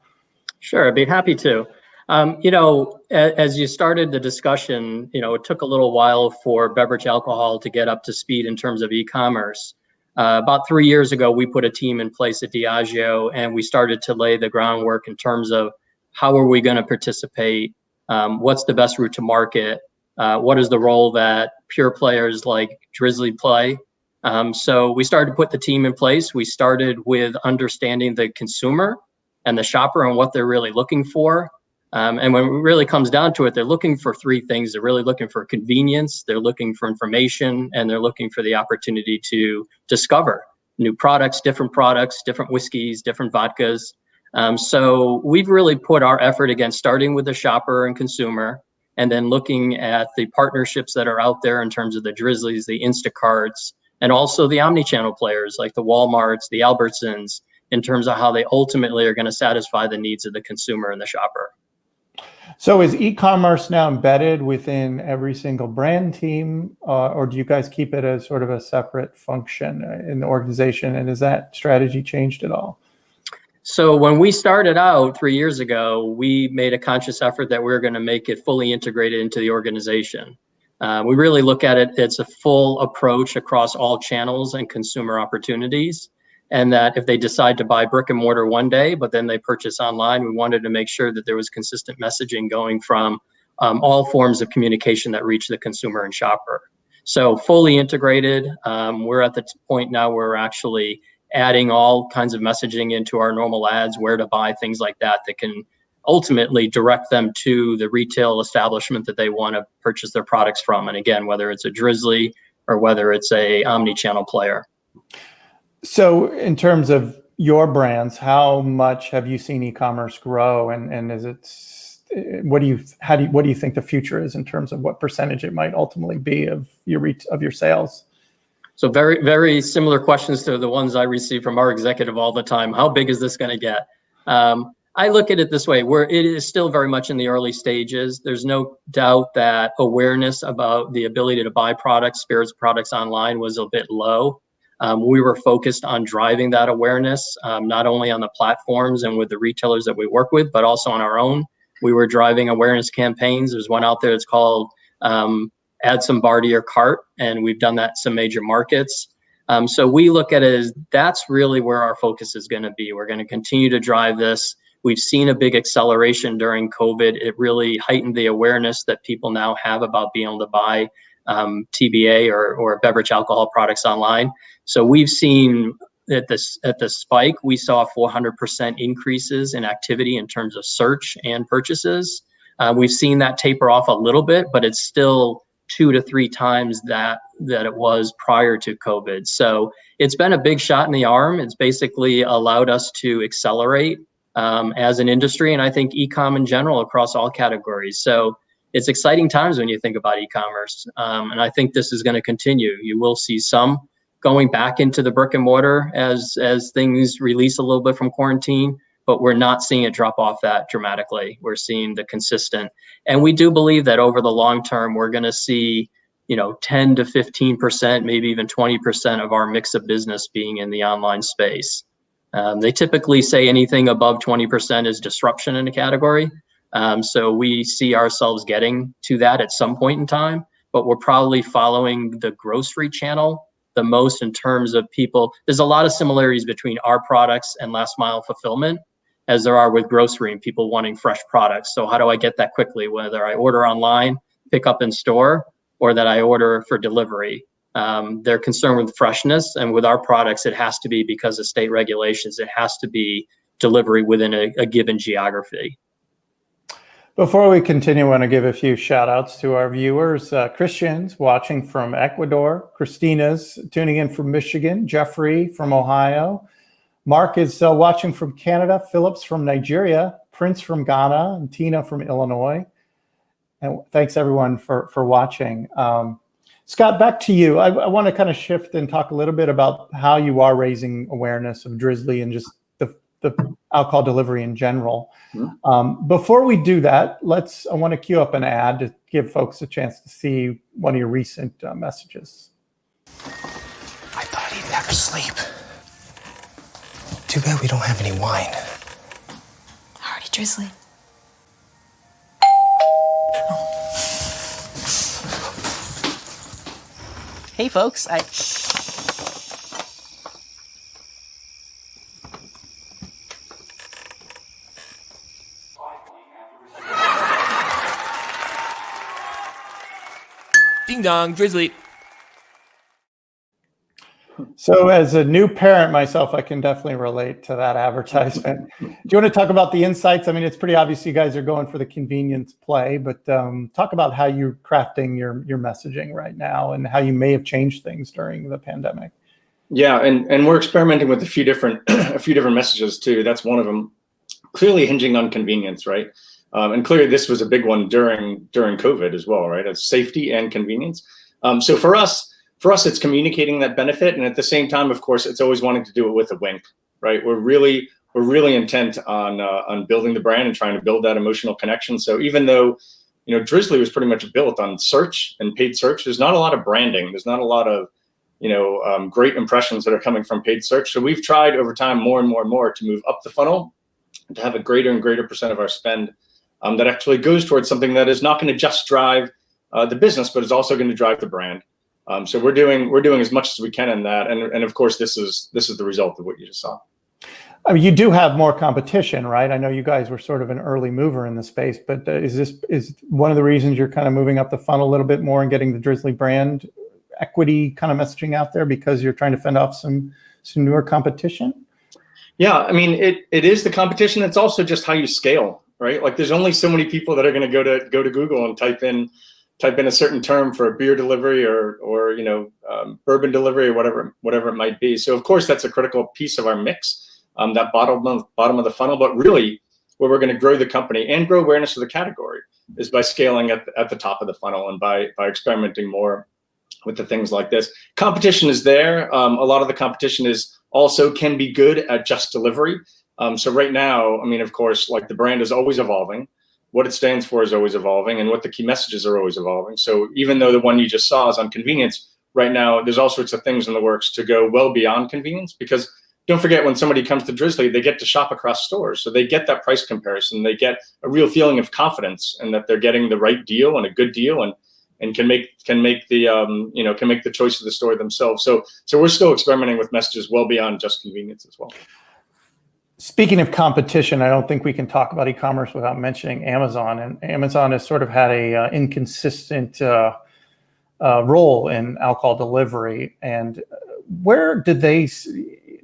Sure, I'd be happy to. As you started the discussion, it took a little while for beverage alcohol to get up to speed in terms of e-commerce. About 3 years ago, we put a team in place at Diageo, and we started to lay the groundwork in terms of how are we going to participate, what's the best route to market, what is the role that pure players like Drizly play. So we started to put the team in place. We started with understanding the consumer and the shopper and what they're really looking for. And when it really comes down to it, they're looking for three things. They're really looking for convenience, they're looking for information, and they're looking for the opportunity to discover new products, different whiskeys, different vodkas. So we've really put our effort against starting with the shopper and consumer, and then looking at the partnerships that are out there in terms of the Drizlys, the Instacarts, and also the omni-channel players like the Walmarts, the Albertsons, in terms of how they ultimately are going to satisfy the needs of the consumer and the shopper. So is e-commerce now embedded within every single brand team, or do you guys keep it as sort of a separate function in the organization? And has that strategy changed at all? So when we started out 3 years ago, we made a conscious effort that we were going to make it fully integrated into the organization. We really look at it, it's a full approach across all channels and consumer opportunities. And that if they decide to buy brick and mortar one day, but then they purchase online, we wanted to make sure that there was consistent messaging going from all forms of communication that reach the consumer and shopper. So fully integrated, we're at the point now where we're actually adding all kinds of messaging into our normal ads, where to buy, things like that, that can ultimately direct them to the retail establishment that they want to purchase their products from. And again, whether it's a Drizly or whether it's a omni-channel player. So in terms of your brands, how much have you seen e-commerce grow, and is it, what do you think the future is in terms of what percentage it might ultimately be of your sales? So very, very similar questions to the ones I receive from our executive all the time. How big is this going to get? I look at it this way, it is still very much in the early stages. There's no doubt that awareness about the ability to buy products, spirits products online was a bit low. We were focused on driving that awareness, not only on the platforms and with the retailers that we work with, but also on our own. We were driving awareness campaigns. There's one out there that's called Add Some Bar to Your Cart, and we've done that in some major markets. So we look at it as that's really where our focus is going to be. We're going to continue to drive this. We've seen a big acceleration during COVID. It really heightened the awareness that people now have about being able to buy TBA or beverage alcohol products online. So we've seen at the spike, we saw 400% increases in activity in terms of search and purchases. We've seen that taper off a little bit, but it's still 2 to 3 times that it was prior to COVID. So it's been a big shot in the arm. It's basically allowed us to accelerate as an industry, and I think e-com in general across all categories. So it's exciting times when you think about e-commerce, and I think this is going to continue. You will see some going back into the brick and mortar as things release a little bit from quarantine, but we're not seeing it drop off that dramatically. We're seeing the consistent, and we do believe that over the long term, we're going to see 10 to 15%, maybe even 20% of our mix of business being in the online space. They typically say anything above 20% is disruption in a category. So we see ourselves getting to that at some point in time, but we're probably following the grocery channel the most in terms of people. There's a lot of similarities between our products and last mile fulfillment as there are with grocery and people wanting fresh products. So how do I get that quickly? Whether I order online, pick up in store, or that I order for delivery. They're concerned with freshness, and with our products, it has to be because of state regulations. It has to be delivery within a given geography. Before we continue, I want to give a few shout outs to our viewers. Christian's watching from Ecuador. Christina's tuning in from Michigan. Jeffrey from Ohio. Mark is watching from Canada. Phillips from Nigeria. Prince from Ghana. And Tina from Illinois. And thanks everyone for watching. Scott, back to you. I want to kind of shift and talk a little bit about how you are raising awareness of Drizly and just the alcohol delivery in general. Mm-hmm. Before we do that, I want to queue up an ad to give folks a chance to see one of your recent messages. I thought he'd never sleep. Too bad we don't have any wine. Howdy, Drizly. Hey folks, Ding dong, Drizly. So as a new parent myself, I can definitely relate to that advertisement. Do you want to talk about the insights? I mean, it's pretty obvious you guys are going for the convenience play, but talk about how you're crafting your messaging right now and how you may have changed things during the pandemic. Yeah, and we're experimenting with a few different messages too. That's one of them. Clearly hinging on convenience, right? And clearly this was a big one during COVID as well, right? It's safety and convenience. So for us, it's communicating that benefit, and at the same time, of course, it's always wanting to do it with a wink. right? We're really intent on building the brand and trying to build that emotional connection. So even though, Drizly was pretty much built on search and paid search, there's not a lot of branding. There's not a lot of, great impressions that are coming from paid search. So we've tried over time more and more to move up the funnel, to have a greater and greater percent of our spend that actually goes towards something that is not going to just drive the business, but is also going to drive the brand. So we're doing as much as we can in that, and of course this is the result of what you just saw. I mean, you do have more competition, right? I know you guys were sort of an early mover in the space, but is one of the reasons you're kind of moving up the funnel a little bit more and getting the Drizly brand equity kind of messaging out there because you're trying to fend off some newer competition? Yeah, I mean, it is the competition. It's also just how you scale, right? Like, there's only so many people that are going to go to Google and type in a certain term for beer delivery or bourbon delivery or whatever it might be. So of course that's a critical piece of our mix. That bottom of the funnel, but really where we're going to grow the company and grow awareness of the category is by scaling at the top of the funnel and by experimenting more with the things like this. Competition is there. A lot of the competition also can be good at just delivery. So right now, I mean, of course, like, the brand is always evolving. What it stands for is always evolving, and what the key messages are always evolving. So even though the one you just saw is on convenience, right now there's all sorts of things in the works to go well beyond convenience, because don't forget, when somebody comes to Drizly, they get to shop across stores. So they get that price comparison. They get a real feeling of confidence and that they're getting the right deal and a good deal, and can make the choice of the store themselves. So we're still experimenting with messages well beyond just convenience as well. Speaking of competition, I don't think we can talk about e-commerce without mentioning Amazon. And Amazon has sort of had a inconsistent role in alcohol delivery. And where did they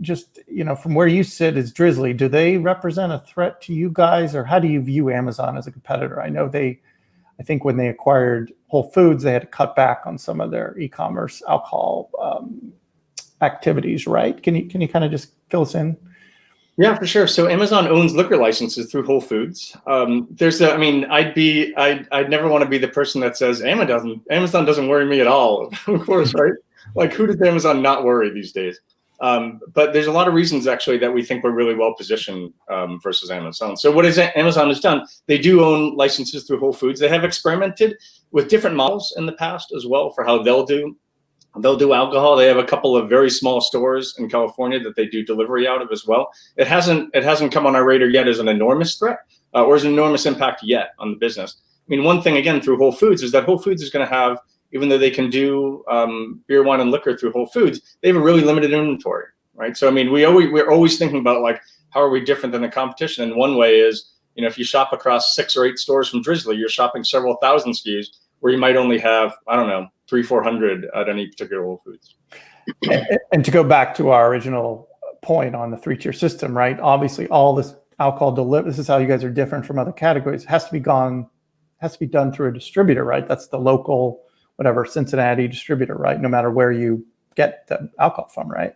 just, from where you sit as Drizly, do they represent a threat to you guys, or how do you view Amazon as a competitor? I know I think when they acquired Whole Foods, they had to cut back on some of their e-commerce alcohol activities, right? Can you kind of just fill us in? Yeah, for sure. So Amazon owns liquor licenses through Whole Foods. I'd never want to be the person that says Amazon doesn't worry me at all. Of course, right? Like, who does Amazon not worry these days? But there's a lot of reasons actually that we think we're really well positioned versus Amazon. So what Amazon has done, they do own licenses through Whole Foods. They have experimented with different models in the past as well for how they'll do alcohol. They have a couple of very small stores in California that they do delivery out of as well. It hasn't come on our radar yet as an enormous threat or as an enormous impact yet on the business. I mean, one thing again through Whole Foods is that Whole Foods is going to have, even though they can do beer, wine, and liquor through Whole Foods, they have a really limited inventory, right? So I mean, we're always thinking about, like, how are we different than the competition? And one way is, if you shop across 6 or 8 stores from Drizly, you're shopping several thousand SKUs where you might only have, 300-400 at any particular Whole Foods. And to go back to our original point on the 3-tier system, right? Obviously, all this alcohol delivery, this is how you guys are different from other categories. It has to be done through a distributor, right? That's the local, whatever, Cincinnati distributor, right? No matter where you get the alcohol from, right?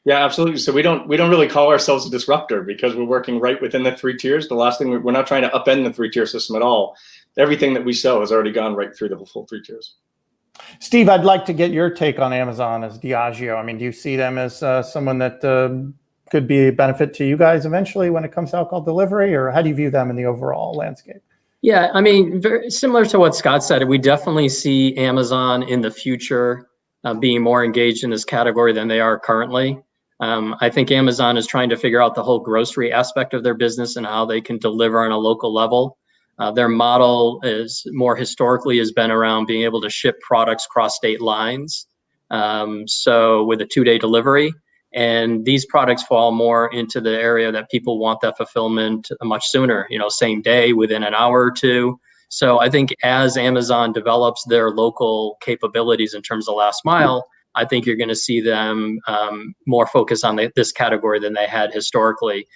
Yeah, absolutely. So we don't really call ourselves a disruptor because we're working right within the 3 tiers. The last thing, we're not trying to upend the 3-tier system at all. Everything that we sell has already gone right through the full 3 tiers. Steve, I'd like to get your take on Amazon as Diageo. I mean, do you see them as someone that could be a benefit to you guys eventually when it comes to alcohol delivery, or how do you view them in the overall landscape? Yeah, I mean, very similar to what Scott said, we definitely see Amazon in the future being more engaged in this category than they are currently. I think Amazon is trying to figure out the whole grocery aspect of their business and how they can deliver on a local level. Their model is more historically has been around being able to ship products across state lines. So with a 2-day delivery, and these products fall more into the area that people want that fulfillment much sooner, same day, within an hour or two. So I think as Amazon develops their local capabilities in terms of last mile, I think you're going to see them more focused on this category than they had historically.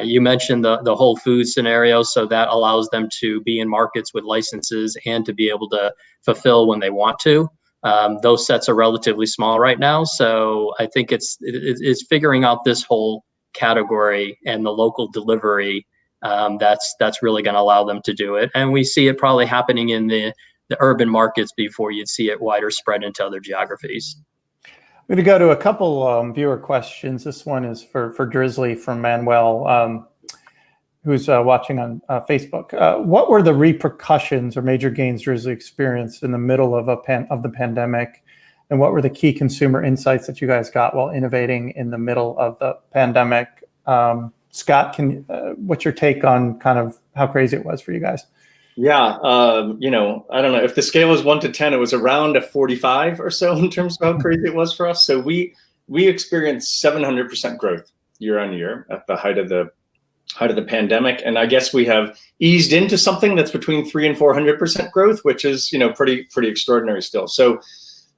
You mentioned the Whole Foods scenario, so that allows them to be in markets with licenses and to be able to fulfill when they want to. Those sets are relatively small right now, so I think it's figuring out this whole category and the local delivery that's really going to allow them to do it. And we see it probably happening in the urban markets before you'd see it wider spread into other geographies. I'm going to go to a couple viewer questions. This one is for Drizly from Manuel, who's watching on Facebook. What were the repercussions or major gains Drizly experienced in the middle of the pandemic? And what were the key consumer insights that you guys got while innovating in the middle of the pandemic? Scott, what's your take on kind of how crazy it was for you guys? Yeah, you know, I don't know, if the scale is 1 to 10, it was around a 45 or so in terms of how crazy it was for us. So we experienced 700% growth year on year at the height of the pandemic, and I guess we have eased into something that's between 300 and 400% growth, which is, you know, pretty extraordinary still. So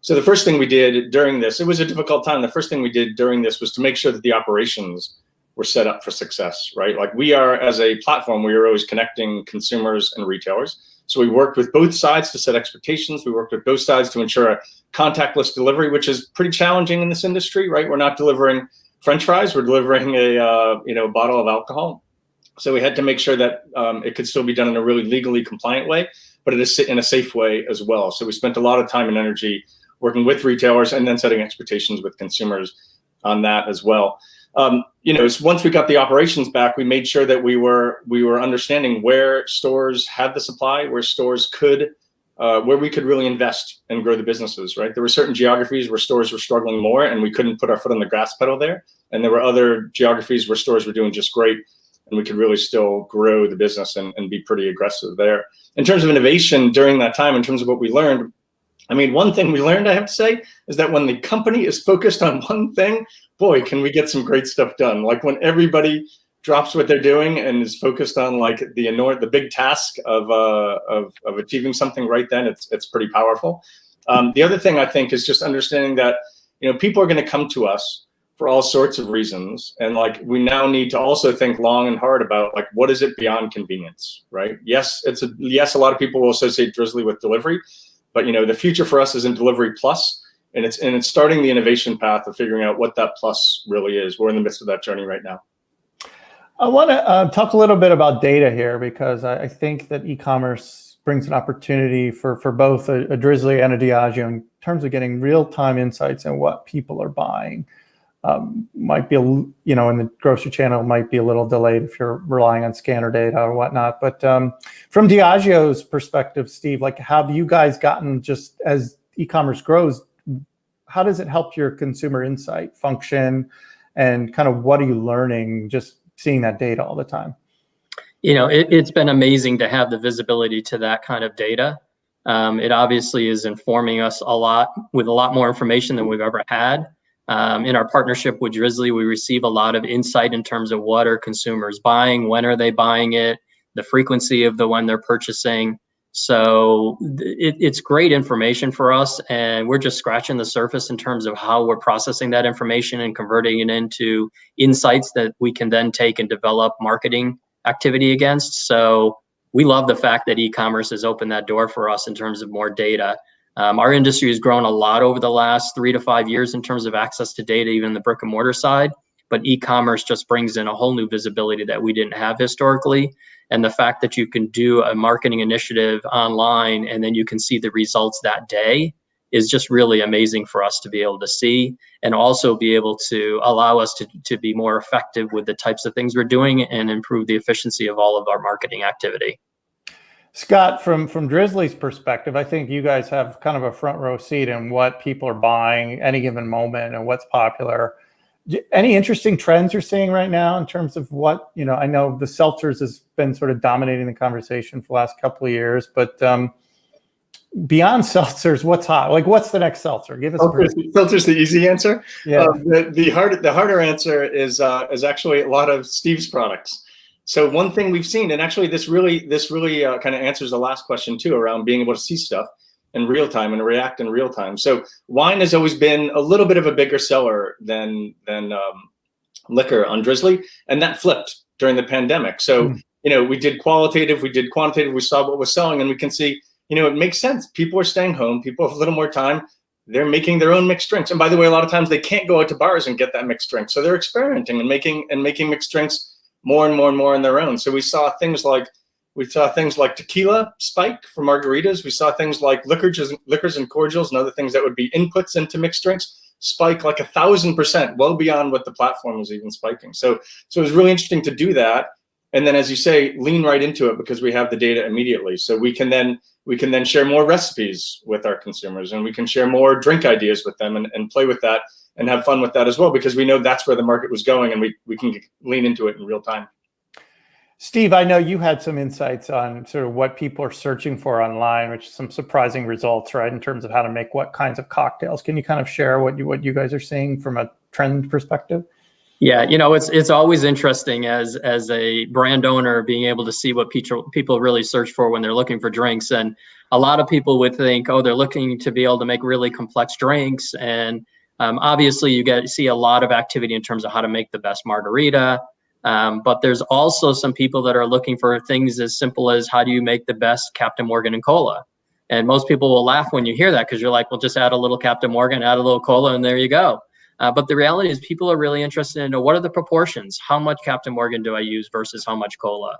the first thing we did during this, it was a difficult time. The first thing we did during this was to make sure that the operations were set up for success, right? Like, we are, as a platform, we are always connecting consumers and retailers. So we worked with both sides to set expectations. We worked with both sides to ensure a contactless delivery, which is pretty challenging in this industry, right? We're not delivering French fries, we're delivering a bottle of alcohol. So we had to make sure that it could still be done in a really legally compliant way, but it is in a safe way as well. So we spent a lot of time and energy working with retailers and then setting expectations with consumers on that as well. Once we got the operations back, we made sure that we were understanding where stores had the supply, where stores could, where we could really invest and grow the businesses, right? There were certain geographies where stores were struggling more and we couldn't put our foot on the gas pedal there. And there were other geographies where stores were doing just great and we could really still grow the business and be pretty aggressive there. In terms of innovation during that time, in terms of what we learned, I mean, one thing we learned, I have to say, is that when the company is focused on one thing, boy, can we get some great stuff done. Like, when everybody drops what they're doing and is focused on like the big task of achieving something right then, it's pretty powerful. The other thing I think is just understanding that, you know, people are going to come to us for all sorts of reasons. And like, we now need to also think long and hard about like, what is it beyond convenience, right? Yes, a lot of people will associate Drizly with delivery, but you know, the future for us is in delivery plus, and it's starting the innovation path of figuring out what that plus really is. We're in the midst of that journey right now. I want to talk a little bit about data here, because I think that e-commerce brings an opportunity for both a Drizly and a Diageo in terms of getting real-time insights on what people are buying. Might be, in the grocery channel, might be a little delayed if you're relying on scanner data or whatnot. But from Diageo's perspective, Steve, like, have you guys gotten, just as e-commerce grows, how does it help your consumer insight function, and kind of what are you learning just seeing that data all the time? You know, it's been amazing to have the visibility to that kind of data. It obviously is informing us a lot, with a lot more information than we've ever had. In our partnership with Drizly, we receive a lot of insight in terms of what are consumers buying, when are they buying it, the frequency of when they're purchasing. So it's great information for us, and we're just scratching the surface in terms of how we're processing that information and converting it into insights that we can then take and develop marketing activity against. So we love the fact that e-commerce has opened that door for us in terms of more data. Our industry has grown a lot over the last 3 to 5 years in terms of access to data, even the brick and mortar side. But e-commerce just brings in a whole new visibility that we didn't have historically. And the fact that you can do a marketing initiative online and then you can see the results that day is just really amazing for us to be able to see, and also be able to allow us to be more effective with the types of things we're doing and improve the efficiency of all of our marketing activity. Scott, from Drizly's perspective, I think you guys have kind of a front row seat in what people are buying any given moment and what's popular. Any interesting trends you're seeing right now in terms of what, I know the seltzers has been sort of dominating the conversation for the last couple of years, but beyond seltzers, what's hot? Like, what's the next seltzer? Give us seltzer's the easy answer. Yeah. The harder answer is actually a lot of Steve's products. So one thing we've seen, and actually this really kind of answers the last question too, around being able to see stuff in real time and react in real time. So wine has always been a little bit of a bigger seller than liquor on Drizly, and that flipped during the pandemic. So we did qualitative, we did quantitative, we saw what was selling, and we can see, it makes sense. People are staying home, people have a little more time, they're making their own mixed drinks. And by the way, a lot of times they can't go out to bars and get that mixed drink, so they're experimenting and making mixed drinks more and more and more on their own. So we saw things like tequila spike for margaritas. We saw things like liquors and cordials and other things that would be inputs into mixed drinks spike like 1,000%, well beyond what the platform was even spiking. So it was really interesting to do that. And then, as you say, lean right into it because we have the data immediately. So we can then share more recipes with our consumers, and we can share more drink ideas with them and play with that and have fun with that as well, because we know that's where the market was going, and we can lean into it in real time. Steve, I know you had some insights on sort of what people are searching for online, which is some surprising results, right, in terms of how to make what kinds of cocktails. Can you kind of share what you guys are seeing from a trend perspective? Yeah, it's always interesting as a brand owner being able to see what people really search for when they're looking for drinks. And a lot of people would think, oh, they're looking to be able to make really complex drinks. And obviously, you see a lot of activity in terms of how to make the best margarita. But there's also some people that are looking for things as simple as how do you make the best Captain Morgan and cola. And most people will laugh when you hear that because you're like, well, just add a little Captain Morgan, add a little cola, and there you go. But the reality is people are really interested in what are the proportions? How much Captain Morgan do I use versus how much cola?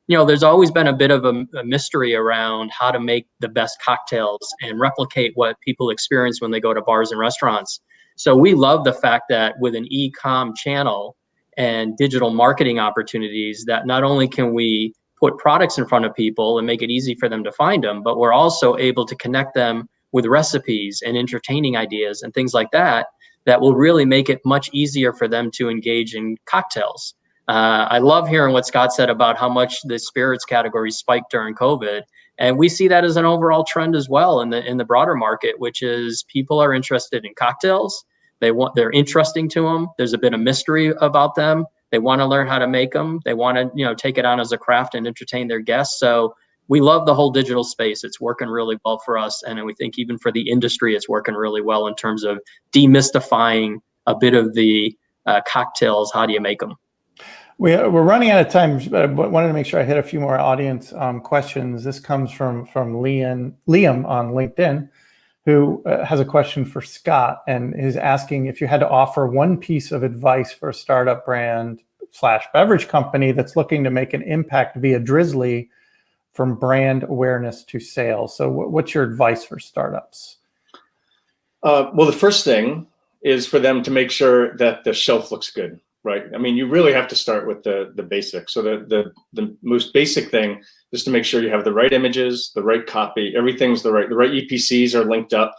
There's always been a bit of a mystery around how to make the best cocktails and replicate what people experience when they go to bars and restaurants. So we love the fact that with an e-com channel and digital marketing opportunities, that not only can we put products in front of people and make it easy for them to find them, but we're also able to connect them with recipes and entertaining ideas and things like that will really make it much easier for them to engage in cocktails. I love hearing what Scott said about how much the spirits category spiked during COVID. And we see that as an overall trend as well in the broader market, which is people are interested in cocktails. They're interesting to them. There's a bit of mystery about them. They want to learn how to make them. They want to, take it on as a craft and entertain their guests. So we love the whole digital space. It's working really well for us. And we think even for the industry, it's working really well in terms of demystifying a bit of the cocktails. How do you make them? We're running out of time, but I wanted to make sure I hit a few more audience questions. This comes from Liam on LinkedIn, who has a question for Scott and is asking if you had to offer one piece of advice for a startup brand / beverage company that's looking to make an impact via Drizly from brand awareness to sales. So what's your advice for startups? Well, the first thing is for them to make sure that the shelf looks good, right? I mean, you really have to start with the basics. So the most basic thing is to make sure you have the right images, the right copy, everything's the right UPCs are linked up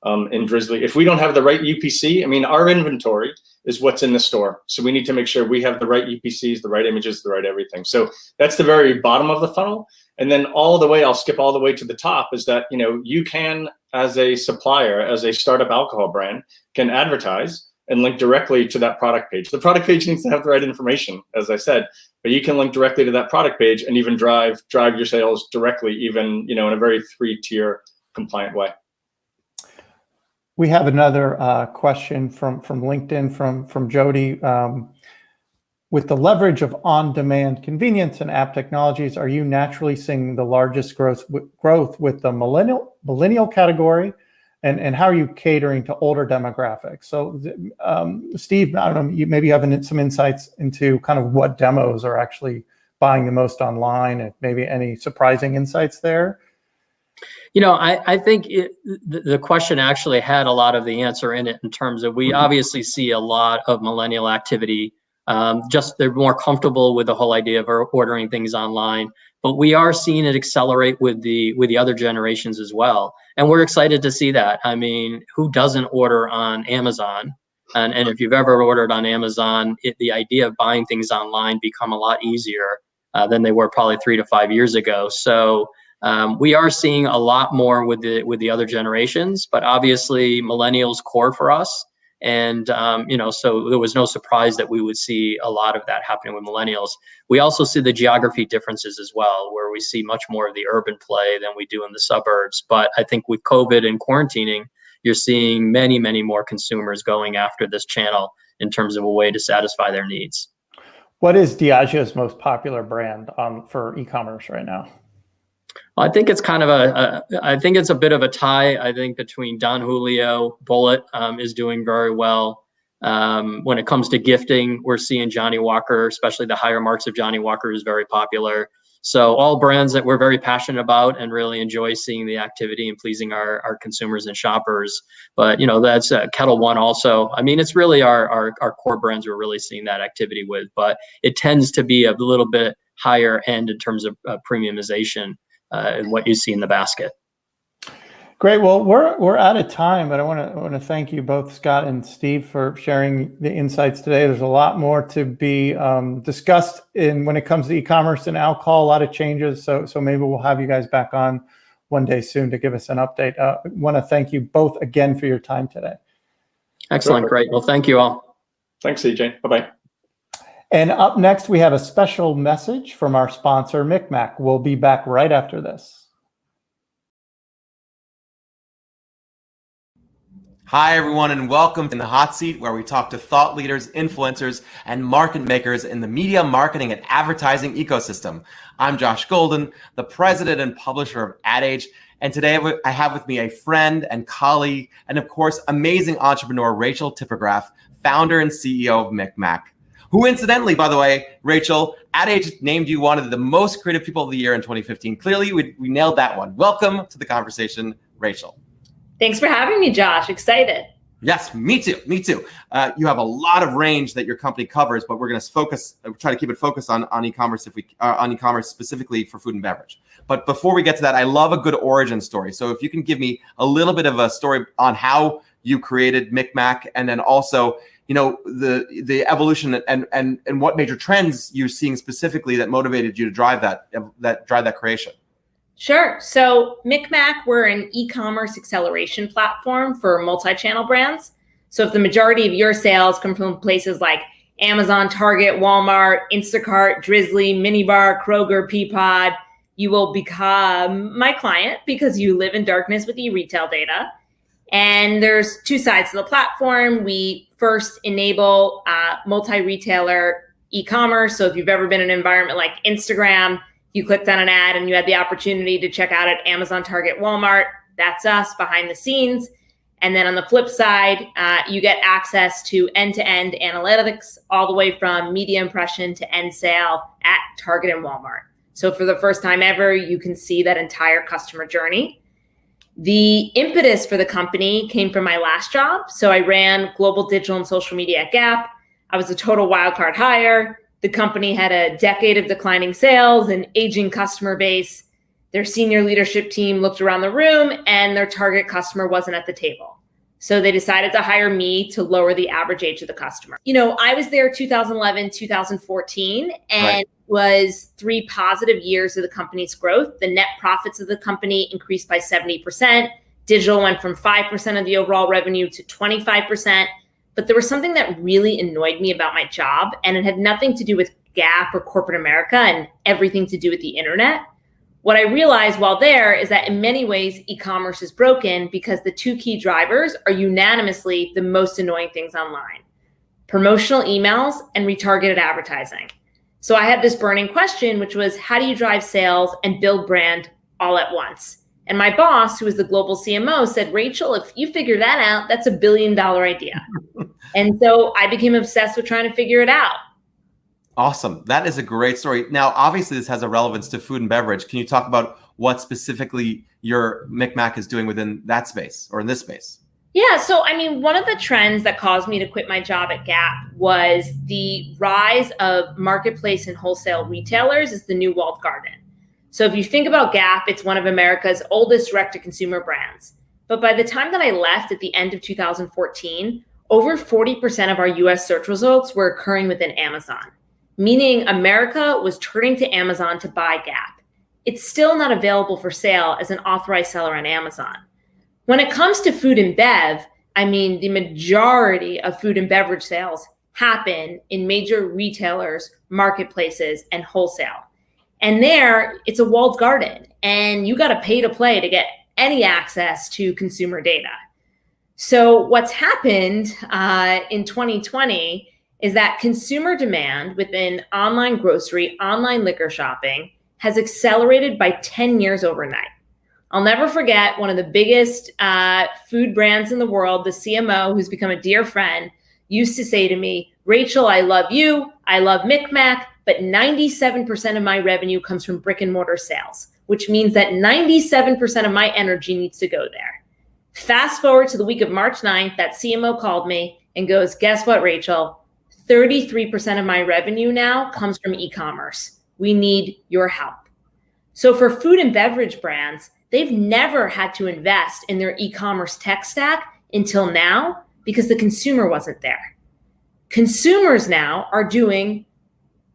in Drizly. If we don't have the right UPC, I mean, our inventory is what's in the store. So we need to make sure we have the right UPCs, the right images, the right everything. So that's the very bottom of the funnel. And then all the way, I'll skip all the way to the top, is that, you can, as a supplier, as a startup alcohol brand, can advertise and link directly to that product page. The product page needs to have the right information, as I said, but you can link directly to that product page and even drive your sales directly, even, in a very 3-tier compliant way. We have another question from LinkedIn from Jody. With the leverage of on-demand convenience and app technologies, are you naturally seeing the largest growth with the millennial category? And how are you catering to older demographics? So, Steve, I don't know, you maybe have some insights into kind of what demos are actually buying the most online, and maybe any surprising insights there? I think the question actually had a lot of the answer in it in terms of we obviously see a lot of millennial activity. Just they're more comfortable with the whole idea of ordering things online, but we are seeing it accelerate with the other generations as well. And we're excited to see that. I mean, who doesn't order on Amazon? And if you've ever ordered on Amazon, the idea of buying things online become a lot easier than they were probably 3 to 5 years ago. So we are seeing a lot more with the other generations, but obviously millennials core for us. And, so there was no surprise that we would see a lot of that happening with millennials. We also see the geography differences as well, where we see much more of the urban play than we do in the suburbs. But I think with COVID and quarantining, you're seeing many, many more consumers going after this channel in terms of a way to satisfy their needs. What is Diageo's most popular brand for e-commerce right now? I think it's kind of I think it's a bit of a tie. I think between Don Julio, Bullet is doing very well. When it comes to gifting, we're seeing Johnny Walker, especially the higher marks of Johnny Walker, is very popular. So all brands that we're very passionate about and really enjoy seeing the activity and pleasing our consumers and shoppers. But, that's Kettle One also. I mean, it's really our core brands we're really seeing that activity with, but it tends to be a little bit higher end in terms of premiumization and what you see in the basket. Great. Well, we're out of time, but I want to thank you both, Scott and Steve, for sharing the insights today. There's a lot more to be discussed when it comes to e-commerce and alcohol. A lot of changes, so maybe we'll have you guys back on one day soon to give us an update. I want to thank you both again for your time today. Excellent. Great. Well, thank you all. Thanks, CJ. Bye-bye. And up next, we have a special message from our sponsor, McMac. We'll be back right after this. Hi, everyone, and welcome to The Hot Seat, where we talk to thought leaders, influencers, and market makers in the media, marketing, and advertising ecosystem. I'm Josh Golden, the president and publisher of Ad Age, and today I have with me a friend and colleague, and of course, amazing entrepreneur, Rachel Tippergraf, founder and CEO of McMac. Who, incidentally, by the way, Rachel, Ad Age named you one of the most creative people of the year in 2015. Clearly, we nailed that one. Welcome to the conversation, Rachel. Thanks for having me, Josh. Excited. Yes, me too. You have a lot of range that your company covers, but we're going to try to keep it focused on e-commerce on e-commerce specifically for food and beverage. But before we get to that, I love a good origin story. So if you can give me a little bit of a story on how you created McMac, and then also, the evolution and what major trends you're seeing specifically that motivated you to drive that creation. Sure. So McMac, we're an e-commerce acceleration platform for multi-channel brands. So if the majority of your sales come from places like Amazon, Target, Walmart, Instacart, Drizly, Minibar, Kroger, Peapod, you will become my client because you live in darkness with e-retail data. And there's two sides to the platform. We first enable multi-retailer e-commerce. So if you've ever been in an environment like Instagram, you clicked on an ad and you had the opportunity to check out at Amazon, Target, Walmart. That's us behind the scenes. And then on the flip side, you get access to end-to-end analytics all the way from media impression to end sale at Target and Walmart. So for the first time ever, you can see that entire customer journey. The impetus for the company came from my last job. So I ran global digital and social media at Gap. I was a total wildcard hire. The company had a decade of declining sales and aging customer base. Their senior leadership team looked around the room and their target customer wasn't at the table. So they decided to hire me to lower the average age of the customer. I was there 2011, 2014, and was 3 positive years of the company's growth. The net profits of the company increased by 70%. Digital went from 5% of the overall revenue to 25%. But there was something that really annoyed me about my job, and it had nothing to do with Gap or corporate America and everything to do with the internet. What I realized while there is that in many ways, e-commerce is broken because the two key drivers are unanimously the most annoying things online: promotional emails and retargeted advertising. So I had this burning question, which was, how do you drive sales and build brand all at once? And my boss, who was the global CMO, said, Rachel, if you figure that out, that's $1 billion idea. And so I became obsessed with trying to figure it out. Awesome. That is a great story. Now, obviously, this has a relevance to food and beverage. Can you talk about what specifically your McMac is doing within that space or in this space? Yeah. So, one of the trends that caused me to quit my job at Gap was the rise of marketplace and wholesale retailers as the new walled garden. So if you think about Gap, it's one of America's oldest direct-to-consumer brands. But by the time that I left at the end of 2014, over 40% of our US search results were occurring within Amazon, meaning America was turning to Amazon to buy Gap. It's still not available for sale as an authorized seller on Amazon. When it comes to food and bev, the majority of food and beverage sales happen in major retailers, marketplaces, and wholesale. And there, it's a walled garden, and you got to pay to play to get any access to consumer data. So what's happened in 2020 is that consumer demand within online grocery, online liquor shopping has accelerated by 10 years overnight. I'll never forget one of the biggest food brands in the world, the CMO, who's become a dear friend, used to say to me, Rachel, I love you, I love McMac, but 97% of my revenue comes from brick and mortar sales, which means that 97% of my energy needs to go there. Fast forward to the week of March 9th, that CMO called me and goes, guess what, Rachel? 33% of my revenue now comes from e-commerce. We need your help. So for food and beverage brands, they've never had to invest in their e-commerce tech stack until now because the consumer wasn't there. Consumers now are doing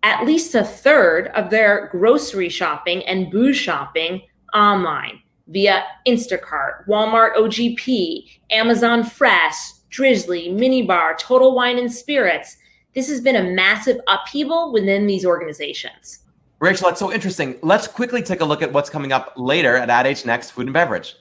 at least a third of their grocery shopping and booze shopping online via Instacart, Walmart OGP, Amazon Fresh, Drizly, Minibar, Total Wine and Spirits. This has been a massive upheaval within these organizations. Rachel, that's so interesting. Let's quickly take a look at what's coming up later at Ad Age Next Food and Beverage.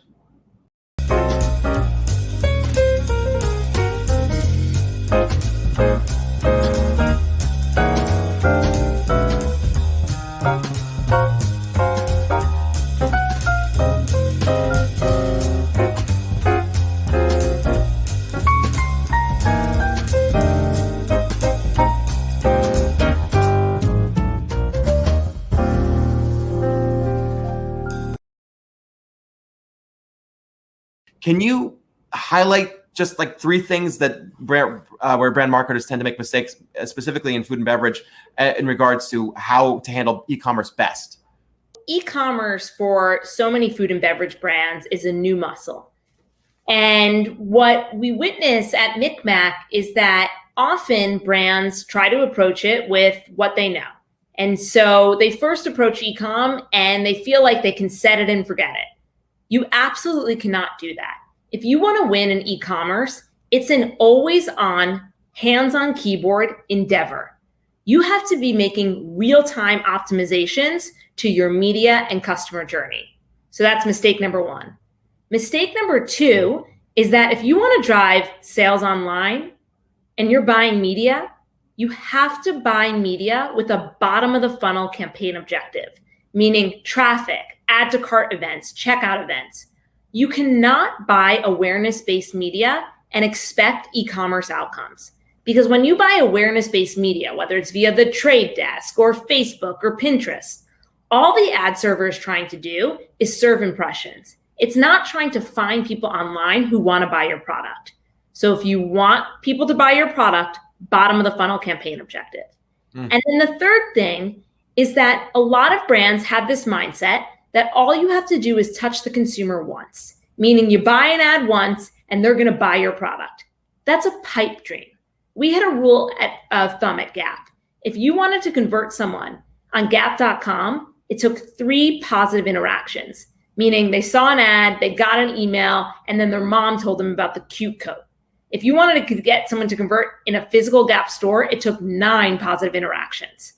Can you highlight just like three things that where brand marketers tend to make mistakes, specifically in food and beverage, in regards to how to handle e-commerce best? E-commerce for so many food and beverage brands is a new muscle. And what we witness at MikMak is that often brands try to approach it with what they know. And so they first approach e-com and they feel like they can set it and forget it. You absolutely cannot do that. If you want to win in e-commerce, it's an always on, hands-on keyboard endeavor. You have to be making real-time optimizations to your media and customer journey. So that's mistake number one. Mistake number two is that if you want to drive sales online and you're buying media, you have to buy media with a bottom of the funnel campaign objective, meaning traffic, add to cart events, checkout events. You cannot buy awareness-based media and expect e-commerce outcomes. Because when you buy awareness-based media, whether it's via the Trade Desk or Facebook or Pinterest, all the ad server is trying to do is serve impressions. It's not trying to find people online who want to buy your product. So if you want people to buy your product, bottom of the funnel campaign objective. And then the third thing is that a lot of brands have this mindset that all you have to do is touch the consumer once, meaning you buy an ad once and they're going to buy your product. That's a pipe dream. We had a rule of thumb at Gap. If you wanted to convert someone on Gap.com, it took 3 positive interactions, meaning they saw an ad, they got an email, and then their mom told them about the cute coat. If you wanted to get someone to convert in a physical Gap store, it took 9 positive interactions.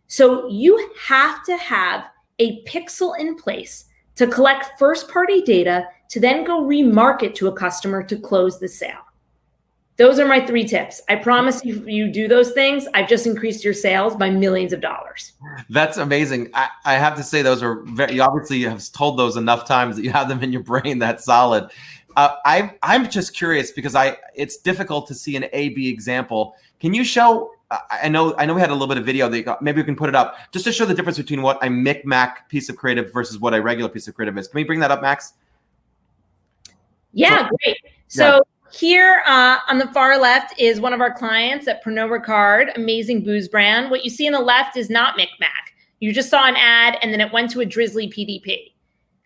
So you have to have a pixel in place to collect first-party data to then go remarket to a customer to close the sale. Those are my 3 tips. I promise you, if you do those things, I've just increased your sales by millions of dollars. That's amazing. I have to say those are you obviously have told those enough times that you have them in your brain. That's solid. I'm just curious because it's difficult to see an A/B example. Can you show? I know we had a little bit of video that maybe we can put it up just to show the difference between what a MikMak piece of creative versus what a regular piece of creative is. Can we bring that up, Max? Yeah, great. So here on the far left is one of our clients at Pernod Ricard, amazing booze brand. What you see on the left is not MikMak. You just saw an ad and then it went to a Drizly PDP,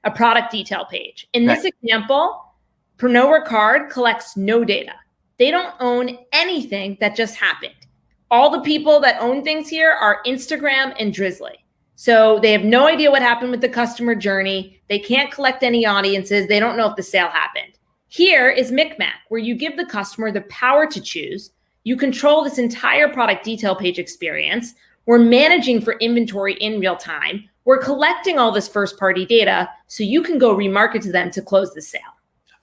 a product detail page. In this example, Pernod Ricard collects no data. They don't own anything that just happened. All the people that own things here are Instagram and Drizly. So they have no idea what happened with the customer journey. They can't collect any audiences. They don't know if the sale happened. Here is MikMak, where you give the customer the power to choose. You control this entire product detail page experience. We're managing for inventory in real time. We're collecting all this first-party data so you can go remarket to them to close the sale.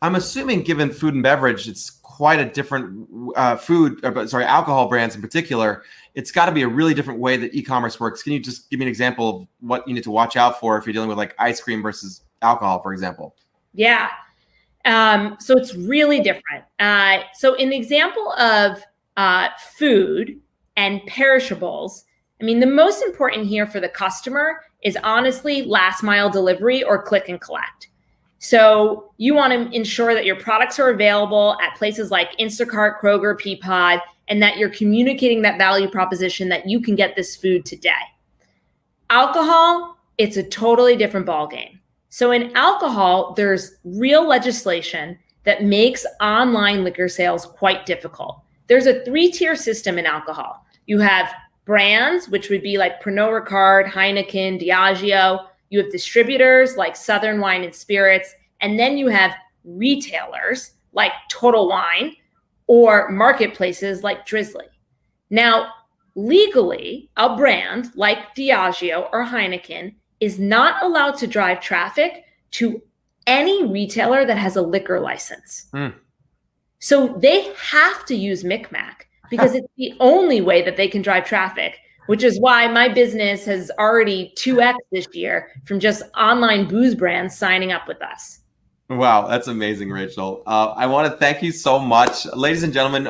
I'm assuming, given food and beverage, it's quite a different alcohol brands in particular. It's got to be a really different way that e-commerce works. Can you just give me an example of what you need to watch out for if you're dealing with like ice cream versus alcohol, for example? Yeah. So it's really different. So in the example of food and perishables, I mean, the most important here for the customer is honestly last mile delivery or click and collect. So you want to ensure that your products are available at places like Instacart, Kroger, Peapod, and that you're communicating that value proposition that you can get this food today. Alcohol, it's a totally different ballgame. So in alcohol, there's real legislation that makes online liquor sales quite difficult. There's a 3-tier system in alcohol. You have brands, which would be like Pernod Ricard, Heineken, Diageo. You have distributors like Southern Wine and Spirits. And then you have retailers like Total Wine or marketplaces like Drizly. Now, legally, a brand like Diageo or Heineken is not allowed to drive traffic to any retailer that has a liquor license. So they have to use Micmac because it's the only way that they can drive traffic, which is why my business has already 2x this year from just online booze brands signing up with us. Wow, that's amazing, Rachel. I want to thank you so much. Ladies and gentlemen,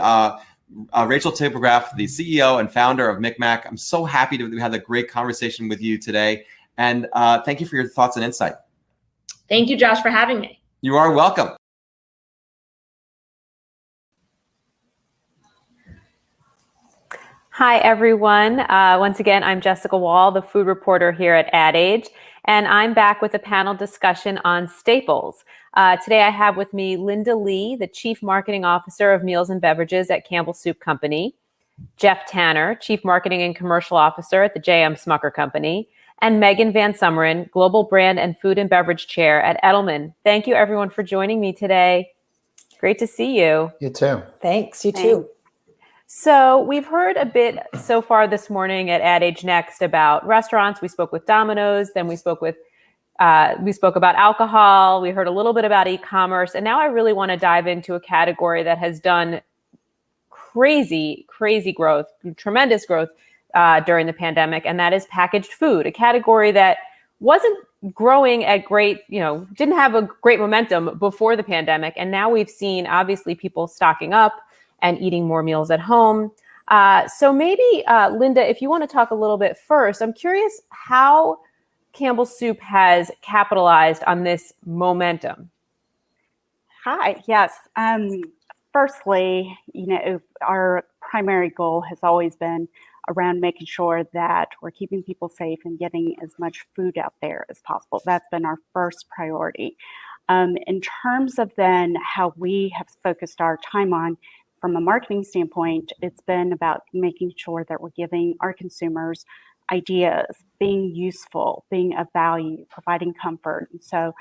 Rachel Tipograph, the CEO and founder of Micmac. I'm so happy to have a great conversation with you today. And thank you for your thoughts and insight. Thank you, Josh, for having me. You are welcome. Hi, everyone. Once again, I'm Jessica Wall, the food reporter here at Ad Age, and I'm back with a panel discussion on staples. Today, I have with me Linda Lee, the Chief Marketing Officer of Meals and Beverages at Campbell Soup Company, Jeff Tanner, Chief Marketing and Commercial Officer at the J.M. Smucker Company, and Megan Van Summeren, Global Brand and Food and Beverage Chair at Edelman. Thank you, everyone, for joining me today. Great to see you. You too. Thanks. You too. So we've heard a bit so far this morning at Ad Age Next about restaurants. We spoke with Domino's, then we spoke about alcohol. We heard a little bit about e-commerce, and now I really want to dive into a category that has done crazy growth, tremendous growth during the pandemic, and that is packaged food, a category that wasn't growing at didn't have a great momentum before the pandemic, and now we've seen obviously people stocking up and eating more meals at home. So maybe, Linda, if you want to talk a little bit first, I'm curious how Campbell Soup has capitalized on this momentum. Hi, yes. Firstly, our primary goal has always been around making sure that we're keeping people safe and getting as much food out there as possible. That's been our first priority. In terms of then how we have focused our time on, from a marketing standpoint, it's been about making sure that we're giving our consumers ideas, being useful, being of value, providing comfort. And so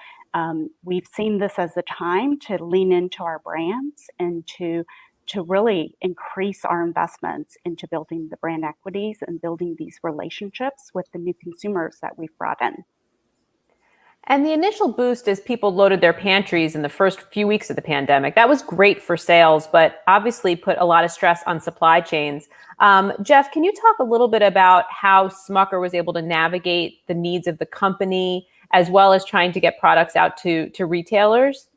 we've seen this as a time to lean into our brands and to really increase our investments into building the brand equities and building these relationships with the new consumers that we've brought in. And the initial boost as people loaded their pantries in the first few weeks of the pandemic, that was great for sales, but obviously put a lot of stress on supply chains. Jeff, can you talk a little bit about how Smucker was able to navigate the needs of the company as well as trying to get products out to retailers?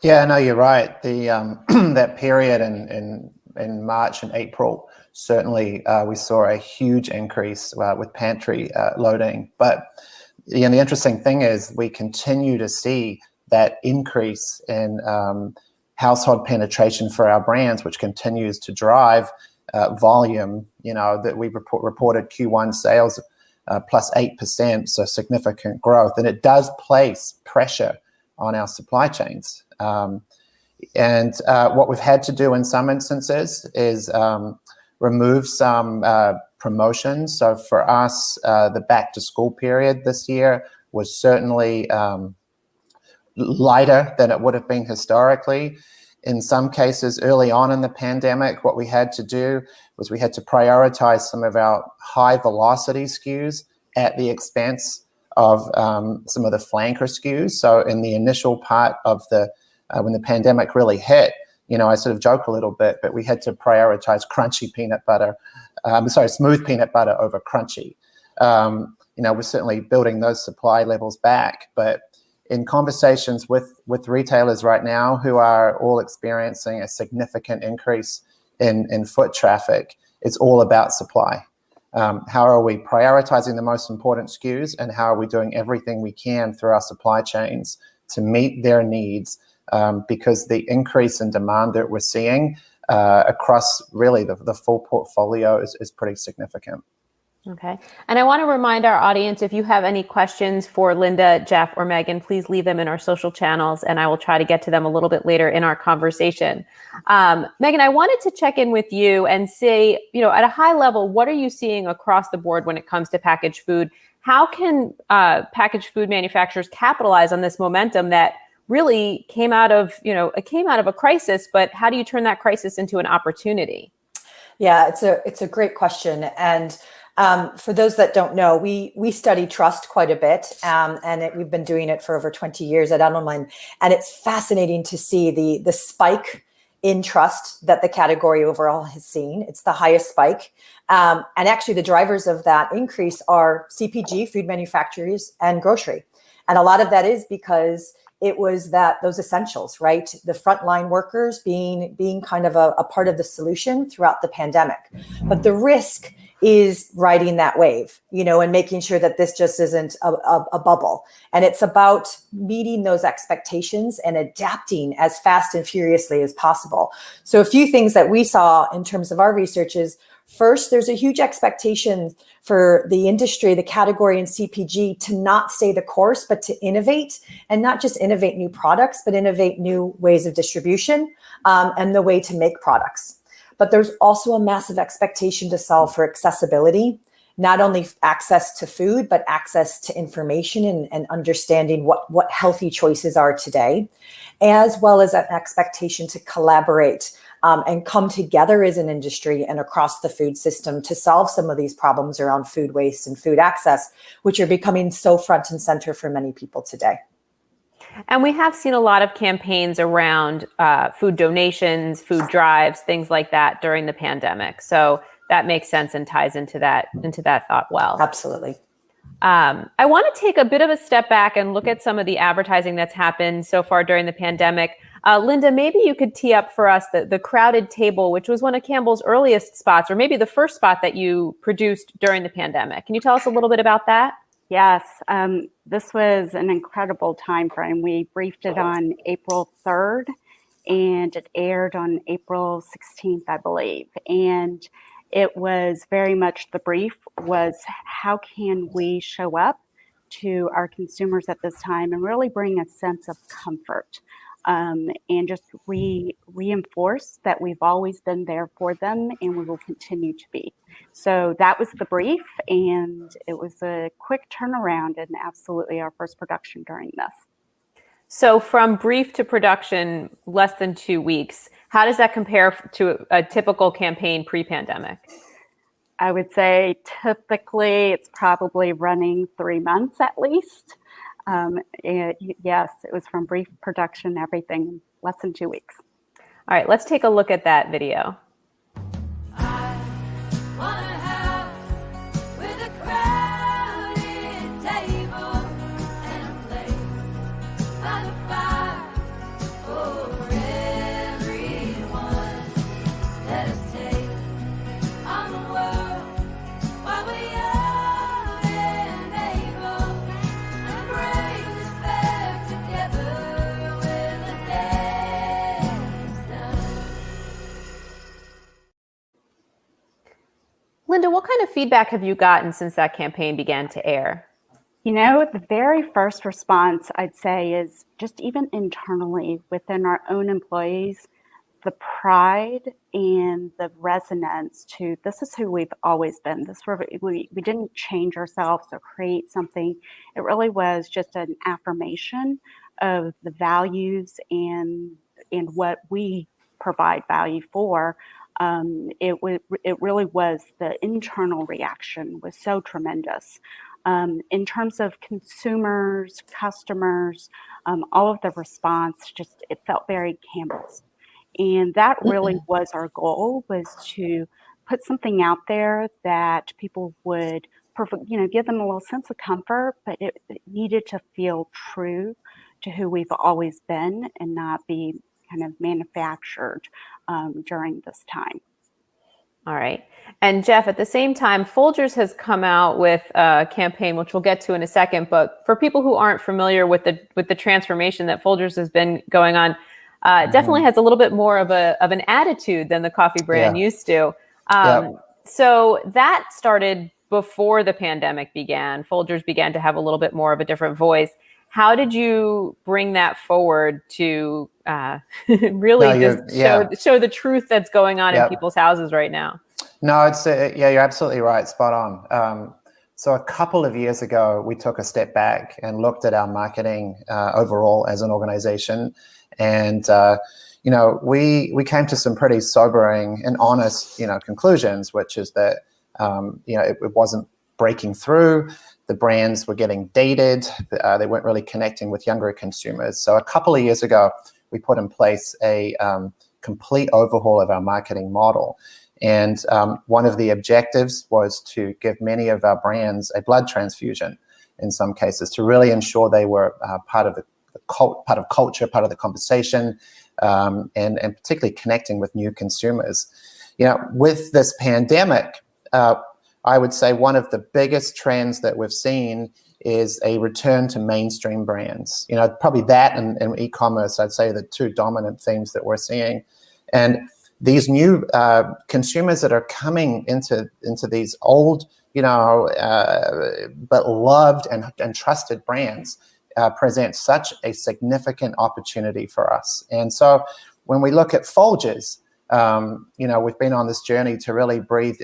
Yeah, no, you're right. The that period in March and April, certainly we saw a huge increase with pantry loading. But the interesting thing is we continue to see that increase in household penetration for our brands, which continues to drive volume. That we reported Q1 sales plus 8%, so significant growth, and it does place pressure on our supply chains. And what we've had to do in some instances is remove some promotions. So for us, the back to school period this year was certainly lighter than it would have been historically. In some cases, early on in the pandemic, what we had to do was we had to prioritize some of our high velocity SKUs at the expense of some of the flanker SKUs. So in the initial part of when the pandemic really hit, I sort of joke a little bit, but we had to prioritize smooth peanut butter over crunchy. We're certainly building those supply levels back, but in conversations with retailers right now who are all experiencing a significant increase in foot traffic, it's all about supply. How are we prioritizing the most important SKUs, and how are we doing everything we can through our supply chains to meet their needs? Because the increase in demand that we're seeing across really the full portfolio is pretty significant. Okay. And I want to remind our audience, if you have any questions for Linda, Jeff, or Megan, please leave them in our social channels, and I will try to get to them a little bit later in our conversation. Megan, I wanted to check in with you and say, at a high level, what are you seeing across the board when it comes to packaged food? How can packaged food manufacturers capitalize on this momentum that really came out of a crisis, but how do you turn that crisis into an opportunity? Yeah, it's a great question. And for those that don't know, we study trust quite a bit, and we've been doing it for over 20 years at Edelman. And it's fascinating to see the spike in trust that the category overall has seen. It's the highest spike. And actually the drivers of that increase are CPG, food manufacturers, and grocery. And a lot of that is because it was those essentials, right? The frontline workers being kind of a part of the solution throughout the pandemic. But the risk is riding that wave, and making sure that this just isn't a bubble. And it's about meeting those expectations and adapting as fast and furiously as possible. So a few things that we saw in terms of our research is, first, there's a huge expectation for the industry, the category, and CPG to not stay the course, but to innovate, and not just innovate new products, but innovate new ways of distribution and the way to make products. But there's also a massive expectation to solve for accessibility, not only access to food, but access to information and understanding what healthy choices are today, as well as an expectation to collaborate and come together as an industry and across the food system to solve some of these problems around food waste and food access, which are becoming so front and center for many people today. And we have seen a lot of campaigns around food donations, food drives, things like that during the pandemic. So that makes sense and ties into that thought well. Absolutely. I want to take a bit of a step back and look at some of the advertising that's happened so far during the pandemic. Linda, maybe you could tee up for us the crowded table, which was one of Campbell's earliest spots, or maybe the first spot that you produced during the pandemic. Can you tell us a little bit about that? Yes, this was an incredible time frame. We briefed it on April 3rd, and it aired on April 16th, I believe. And it was very much, the brief was, how can we show up to our consumers at this time and really bring a sense of comfort, and just reinforce that we've always been there for them and we will continue to be. So that was the brief, and it was a quick turnaround and absolutely our first production during this. So from brief to production, less than 2 weeks. How does that compare to a typical campaign pre-pandemic? I would say typically it's probably running 3 months at least. Yes, it was from brief production, everything, less than 2 weeks. All right, let's take a look at that video. Linda, what kind of feedback have you gotten since that campaign began to air? The very first response I'd say is just even internally within our own employees, the pride and the resonance to this is who we've always been. We didn't change ourselves or create something. It really was just an affirmation of the values and what we provide value for. It really was, the internal reaction was so tremendous. In terms of consumers, customers, all of the response, it felt very Campbell's. And that really was our goal, was to put something out there that people would, give them a little sense of comfort, but it needed to feel true to who we've always been and not be kind of manufactured during this time. All right. And Jeff, at the same time, Folgers has come out with a campaign, which we'll get to in a second. But for people who aren't familiar with the transformation that Folgers has been going on, definitely has a little bit more of an attitude than the coffee brand used to. So that started before the pandemic began. Folgers began to have a little bit more of a different voice. How did you bring that forward to really show the truth that's going on in people's houses right now? No, it's you're absolutely right, spot on. So a couple of years ago, we took a step back and looked at our marketing overall as an organization, and we came to some pretty sobering and honest conclusions, which is that it wasn't breaking through. The brands were getting dated. They weren't really connecting with younger consumers. So a couple of years ago, we put in place a complete overhaul of our marketing model. And one of the objectives was to give many of our brands a blood transfusion in some cases to really ensure they were part of culture, part of the conversation, and particularly connecting with new consumers. With this pandemic, I would say one of the biggest trends that we've seen is a return to mainstream brands. Probably that and e-commerce, I'd say the two dominant themes that we're seeing. And these new consumers that are coming into these old, but loved and trusted brands present such a significant opportunity for us. And so when we look at Folgers, we've been on this journey to really breathe,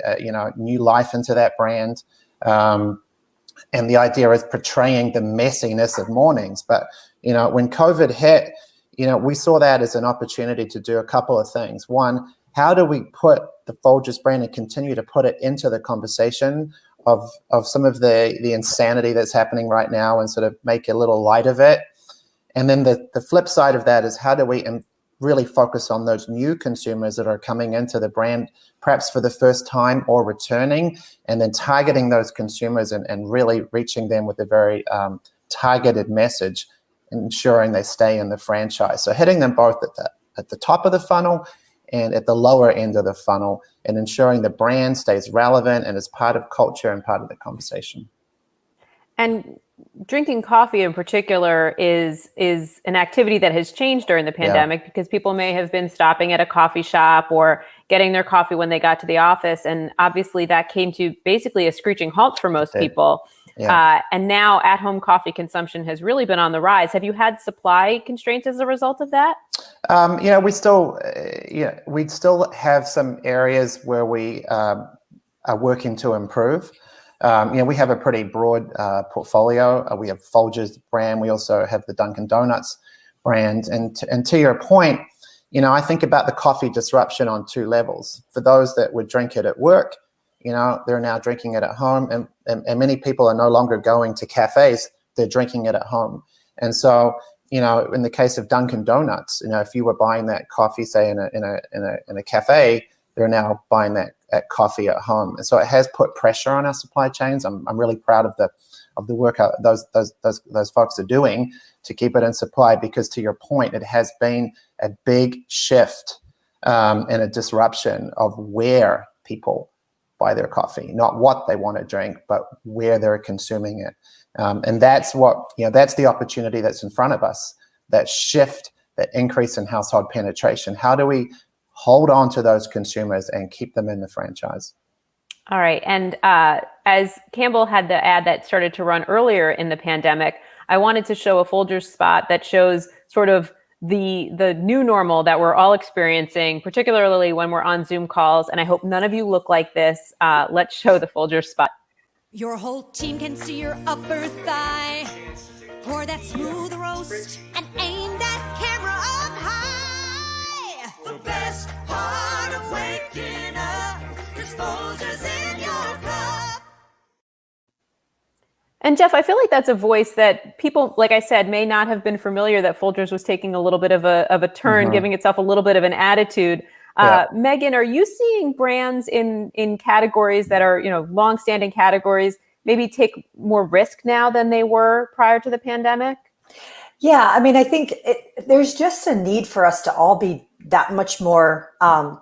new life into that brand. And the idea is portraying the messiness of mornings. But, when COVID hit, we saw that as an opportunity to do a couple of things. One, how do we put the Folgers brand and continue to put it into the conversation of some of the insanity that's happening right now and sort of make a little light of it? And then the flip side of that is how do we really focus on those new consumers that are coming into the brand, perhaps for the first time or returning, and then targeting those consumers and really reaching them with a very targeted message, ensuring they stay in the franchise. So hitting them both at the top of the funnel and at the lower end of the funnel, and ensuring the brand stays relevant and is part of culture and part of the conversation. And drinking coffee in particular is an activity that has changed during the pandemic because people may have been stopping at a coffee shop or getting their coffee when they got to the office. And obviously that came to basically a screeching halt for most people. And now at-home coffee consumption has really been on the rise. Have you had supply constraints as a result of that? We still have some areas where we are working to improve. We have a pretty broad portfolio. We have Folgers brand. We also have the Dunkin' Donuts brand. And to your point, I think about the coffee disruption on two levels. For those that would drink it at work, they're now drinking it at home. And many people are no longer going to cafes. They're drinking it at home. And so, in the case of Dunkin' Donuts, if you were buying that coffee, say in a cafe, they're now buying that coffee at home. And so it has put pressure on our supply chains. I'm really proud of the work those folks are doing to keep it in supply, because to your point, it has been a big shift and a disruption of where people buy their coffee, not what they want to drink, but where they're consuming it. And that's that's the opportunity that's in front of us, that shift, that increase in household penetration. How do we hold on to those consumers and keep them in the franchise? All right. And as Campbell had the ad that started to run earlier in the pandemic, I wanted to show a Folgers spot that shows sort of the new normal that we're all experiencing, particularly when we're on Zoom calls. And I hope none of you look like this. Let's show the Folgers spot. Your whole team can see your upper thigh. Pour that smooth roast and aim that camera up high. The best part of waking up is Folgers in your cup. And Jeff, I feel like that's a voice that people, like I said, may not have been familiar that Folgers was taking a little bit of a turn, giving itself a little bit of an attitude. Megan, are you seeing brands in categories that are, longstanding categories maybe take more risk now than they were prior to the pandemic? Yeah, I mean, I think there's just a need for us to all be that much more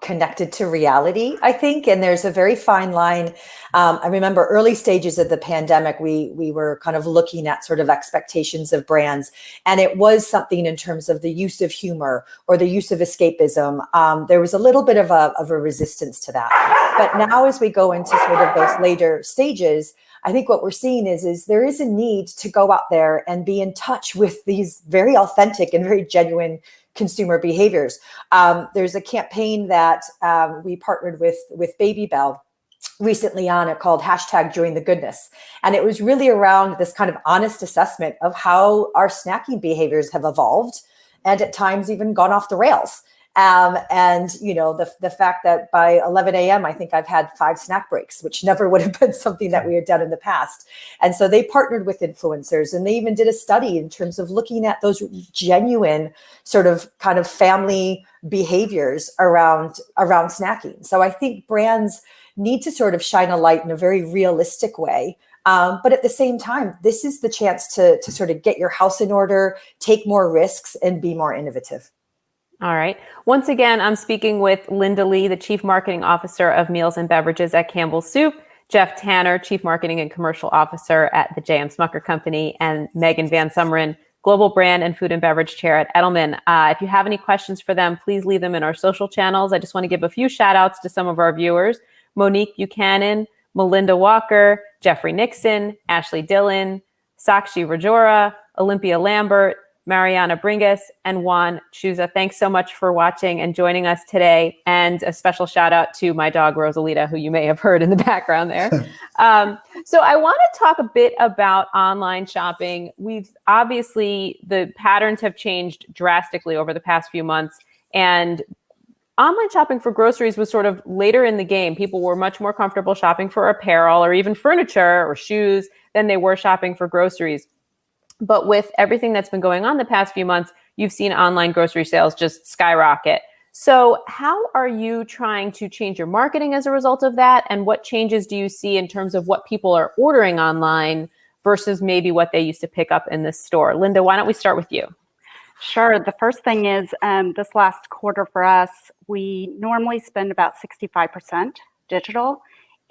connected to reality, I think. And there's a very fine line. I remember early stages of the pandemic, we were kind of looking at sort of expectations of brands. And it was something in terms of the use of humor or the use of escapism. There was a little bit of a resistance to that. But now as we go into sort of those later stages, I think what we're seeing is there is a need to go out there and be in touch with these very authentic and very genuine consumer behaviors. There's a campaign that we partnered with Baby Bell recently on it called #JoinTheGoodness. And it was really around this kind of honest assessment of how our snacking behaviors have evolved and at times even gone off the rails. And, you know, the fact that by 11 a.m., I think I've had 5 snack breaks, which never would have been something that we had done in the past. And so they partnered with influencers, and they even did a study in terms of looking at those genuine sort of kind of family behaviors around snacking. So I think brands need to sort of shine a light in a very realistic way. But at the same time, this is the chance to sort of get your house in order, take more risks, and be more innovative. All right. Once again, I'm speaking with Linda Lee, the Chief Marketing Officer of Meals and Beverages at Campbell Soup, Jeff Tanner, Chief Marketing and Commercial Officer at the J.M. Smucker Company, and Megan Van Sumeren, Global Brand and Food and Beverage Chair at Edelman. If you have any questions for them, please leave them in our social channels. I just want to give a few shout outs to some of our viewers: Monique Buchanan, Melinda Walker, Jeffrey Nixon, Ashley Dillon, Sakshi Rajora, Olympia Lambert, Mariana Bringus, and Juan Chuza. Thanks so much for watching and joining us today. And a special shout out to my dog, Rosalita, who you may have heard in the background there. So I want to talk a bit about online shopping. Obviously, the patterns have changed drastically over the past few months. And online shopping for groceries was sort of later in the game. People were much more comfortable shopping for apparel or even furniture or shoes than they were shopping for groceries. But with everything that's been going on the past few months, you've seen online grocery sales just skyrocket. So how are you trying to change your marketing as a result of that? And what changes do you see in terms of what people are ordering online versus maybe what they used to pick up in the store? Linda, why don't we start with you? Sure. The first thing is this last quarter for us, we normally spend about 65% digital.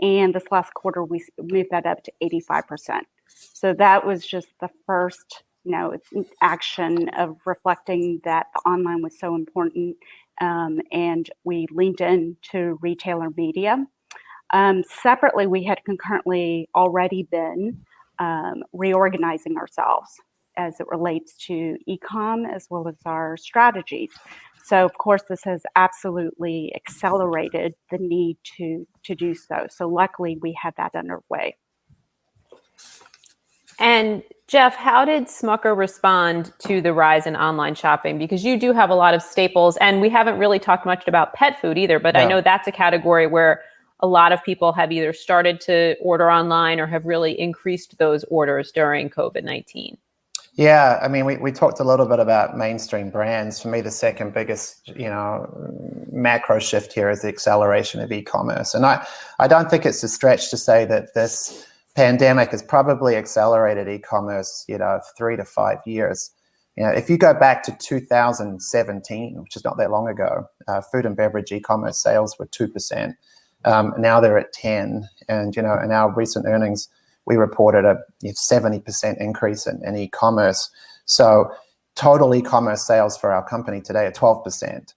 And this last quarter, we moved that up to 85%. So that was just the first, action of reflecting that the online was so important, and we leaned into retailer media. Separately, we had concurrently already been reorganizing ourselves as it relates to e-com as well as our strategies. So, of course, this has absolutely accelerated the need to do so. So luckily, we had that underway. And Jeff, how did Smucker respond to the rise in online shopping? Because you do have a lot of staples, and we haven't really talked much about pet food either, but no. I know that's a category where a lot of people have either started to order online or have really increased those orders during COVID-19. Yeah, I mean, we talked a little bit about mainstream brands. For me, the second biggest, macro shift here is the acceleration of e-commerce. And I don't think it's a stretch to say that this pandemic has probably accelerated e-commerce, 3 to 5 years. If you go back to 2017, which is not that long ago, food and beverage e-commerce sales were 2%. Now they're at 10%. And, in our recent earnings, we reported a 70% increase in e-commerce. So total e-commerce sales for our company today are 12%.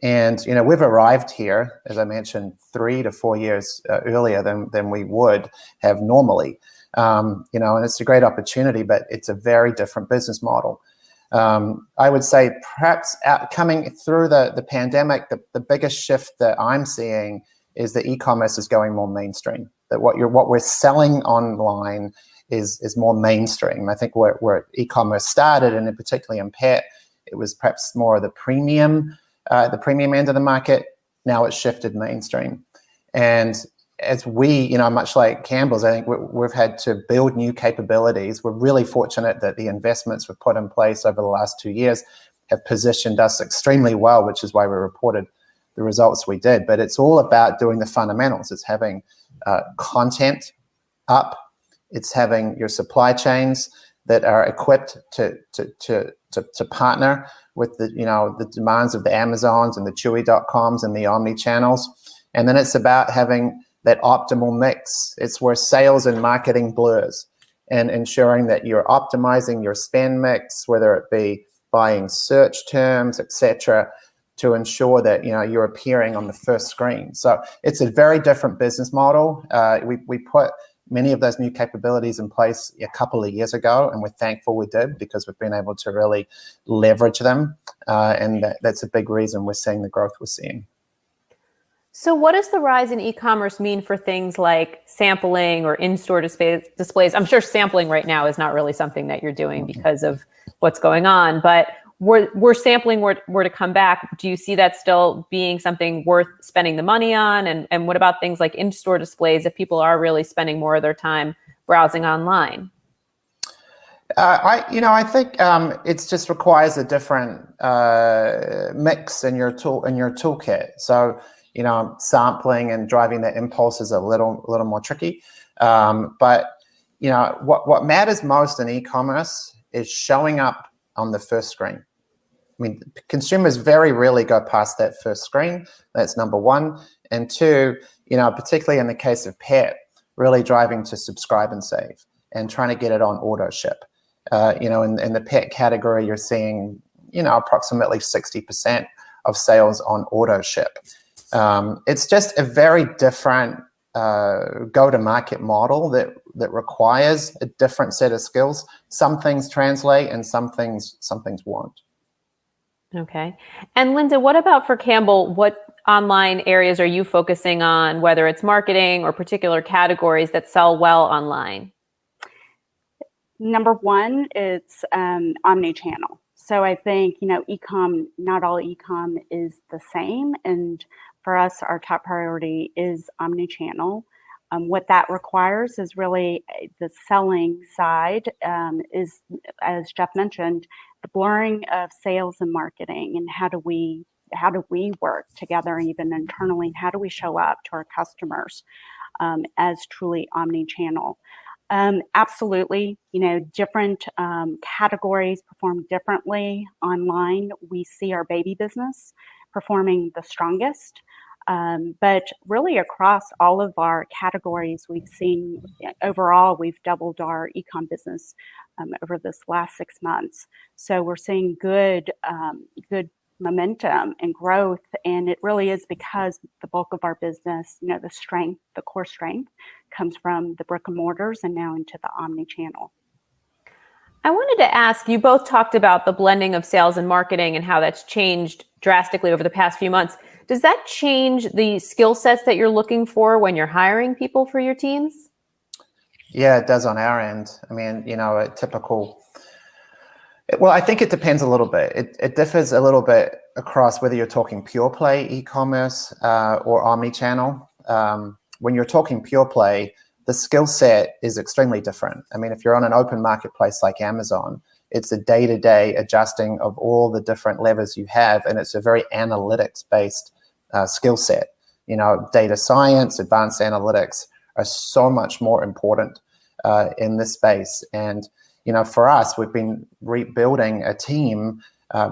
And, we've arrived here, as I mentioned, 3 to 4 years earlier than we would have normally. And it's a great opportunity, but it's a very different business model. I would say perhaps coming through the pandemic, the biggest shift that I'm seeing is that e-commerce is going more mainstream. That what we're selling online is more mainstream. I think where e-commerce started, and particularly in pet, it was perhaps more of the premium end of the market. Now it's shifted mainstream. And as we, much like Campbell's, I think we've had to build new capabilities. We're really fortunate that the investments we've put in place over the last 2 years have positioned us extremely well, which is why we reported the results we did. But it's all about doing the fundamentals. It's having content up. It's having your supply chains that are equipped to partner with the demands of the Amazons and the Chewy.coms and the omni-channels. And then it's about having that optimal mix. It's where sales and marketing blurs, and ensuring that you're optimizing your spend mix, whether it be buying search terms, etc., to ensure that you're appearing on the first screen. So it's a very different business model. We put many of those new capabilities in place a couple of years ago, and we're thankful we did, because we've been able to really leverage them, and that's a big reason we're seeing the growth we're seeing. So what does the rise in e-commerce mean for things like sampling or in-store displays? I'm sure sampling right now is not really something that you're doing because of what's going on, but were sampling were to come back, do you see that still being something worth spending the money on? And what about things like in-store displays if people are really spending more of their time browsing online? I think it just requires a different mix in your toolkit. So sampling and driving that impulse is a little more tricky. But what matters most in e-commerce is showing up on the first screen. I mean, consumers very rarely go past that first screen. That's number one. And two, particularly in the case of pet, really driving to subscribe and save and trying to get it on auto ship. In the pet category, you're seeing, approximately 60% of sales on auto ship. It's just a very different go-to-market model that requires a different set of skills. Some things translate and some things won't. Okay. And Linda, what about for Campbell? What online areas are you focusing on, whether it's marketing or particular categories that sell well online? Number one, it's omni-channel. So I think, e-com, not all e-com is the same. And for us, our top priority is omni-channel. What that requires is really the selling side is, as Jeff mentioned, the blurring of sales and marketing, and how do we work together, even internally, and how do we show up to our customers as truly omni-channel. Absolutely, different categories perform differently online. We see our baby business performing the strongest. But really across all of our categories, we've seen overall, we've doubled our e-com business over this last 6 months. So we're seeing good momentum and growth. And it really is because the bulk of our business, the core strength comes from the brick and mortars and now into the omni-channel. I wanted to ask, you both talked about the blending of sales and marketing and how that's changed drastically over the past few months. Does that change the skill sets that you're looking for when you're hiring people for your teams? Yeah, it does on our end. I mean, I think it depends a little bit. It differs a little bit across whether you're talking pure play e-commerce or omni-channel. When you're talking pure play, the skill set is extremely different. I mean, if you're on an open marketplace like Amazon, it's a day-to-day adjusting of all the different levers you have, and it's a very analytics-based skill set. Data science, advanced analytics are so much more important in this space. And for us, we've been rebuilding a team,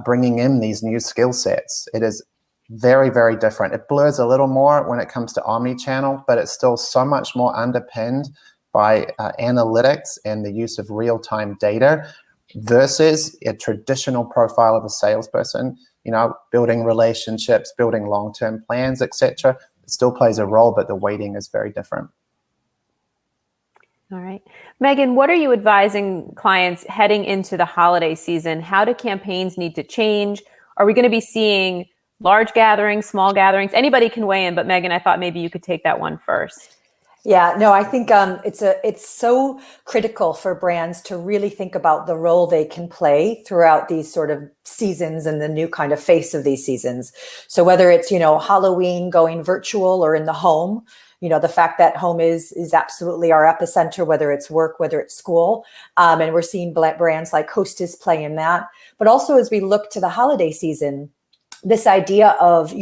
bringing in these new skill sets. It is very, very different. It blurs a little more when it comes to omni-channel, but it's still so much more underpinned by analytics and the use of real-time data versus a traditional profile of a salesperson, building relationships, building long-term plans, etc. It still plays a role, but the weighting is very different. All right. Megan, what are you advising clients heading into the holiday season? How do campaigns need to change? Are we going to be seeing large gatherings, small gatherings? Anybody can weigh in, but Megan, I thought maybe you could take that one first. Yeah, no, I think it's so critical for brands to really think about the role they can play throughout these sort of seasons and the new kind of face of these seasons. So whether it's, Halloween going virtual or in the home, the fact that home is absolutely our epicenter, whether it's work, whether it's school. And we're seeing brands like Hostess play in that. But also as we look to the holiday season, this idea of,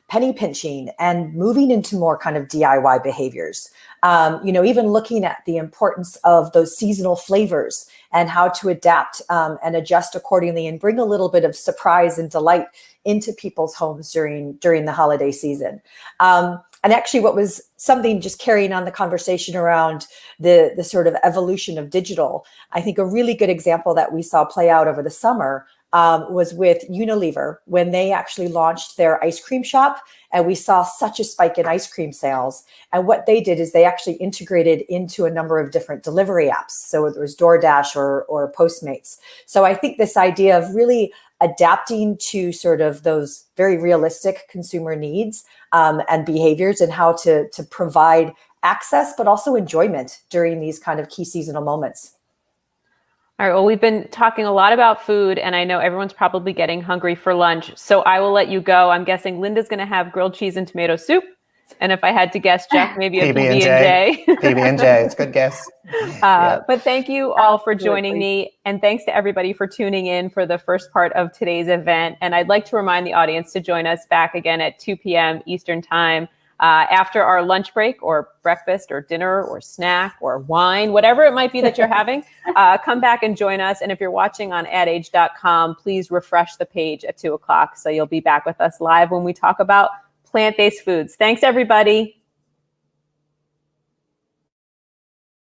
penny pinching and moving into more kind of DIY behaviors. Even looking at the importance of those seasonal flavors and how to adapt and adjust accordingly and bring a little bit of surprise and delight into people's homes during the holiday season. And actually, what was something, just carrying on the conversation around the sort of evolution of digital, I think a really good example that we saw play out over the summer was with Unilever, when they actually launched their ice cream shop, and we saw such a spike in ice cream sales. And what they did is they actually integrated into a number of different delivery apps. So whether it was DoorDash or Postmates. So I think this idea of really adapting to sort of those very realistic consumer needs and behaviors, and how to provide access, but also enjoyment during these kind of key seasonal moments. All right, well, we've been talking a lot about food, and I know everyone's probably getting hungry for lunch, so I will let you go. I'm guessing Linda's going to have grilled cheese and tomato soup, and if I had to guess, Jeff, maybe a PB&J. PB&J, it's a good guess. But thank you all for joining me, and thanks to everybody for tuning in for the first part of today's event. And I'd like to remind the audience to join us back again at 2 p.m. Eastern Time. After our lunch break, or breakfast or dinner or snack or wine, whatever it might be that you're having, come back and join us. And if you're watching on adage.com, please refresh the page at 2 o'clock. So you'll be back with us live when we talk about plant-based foods. Thanks, everybody.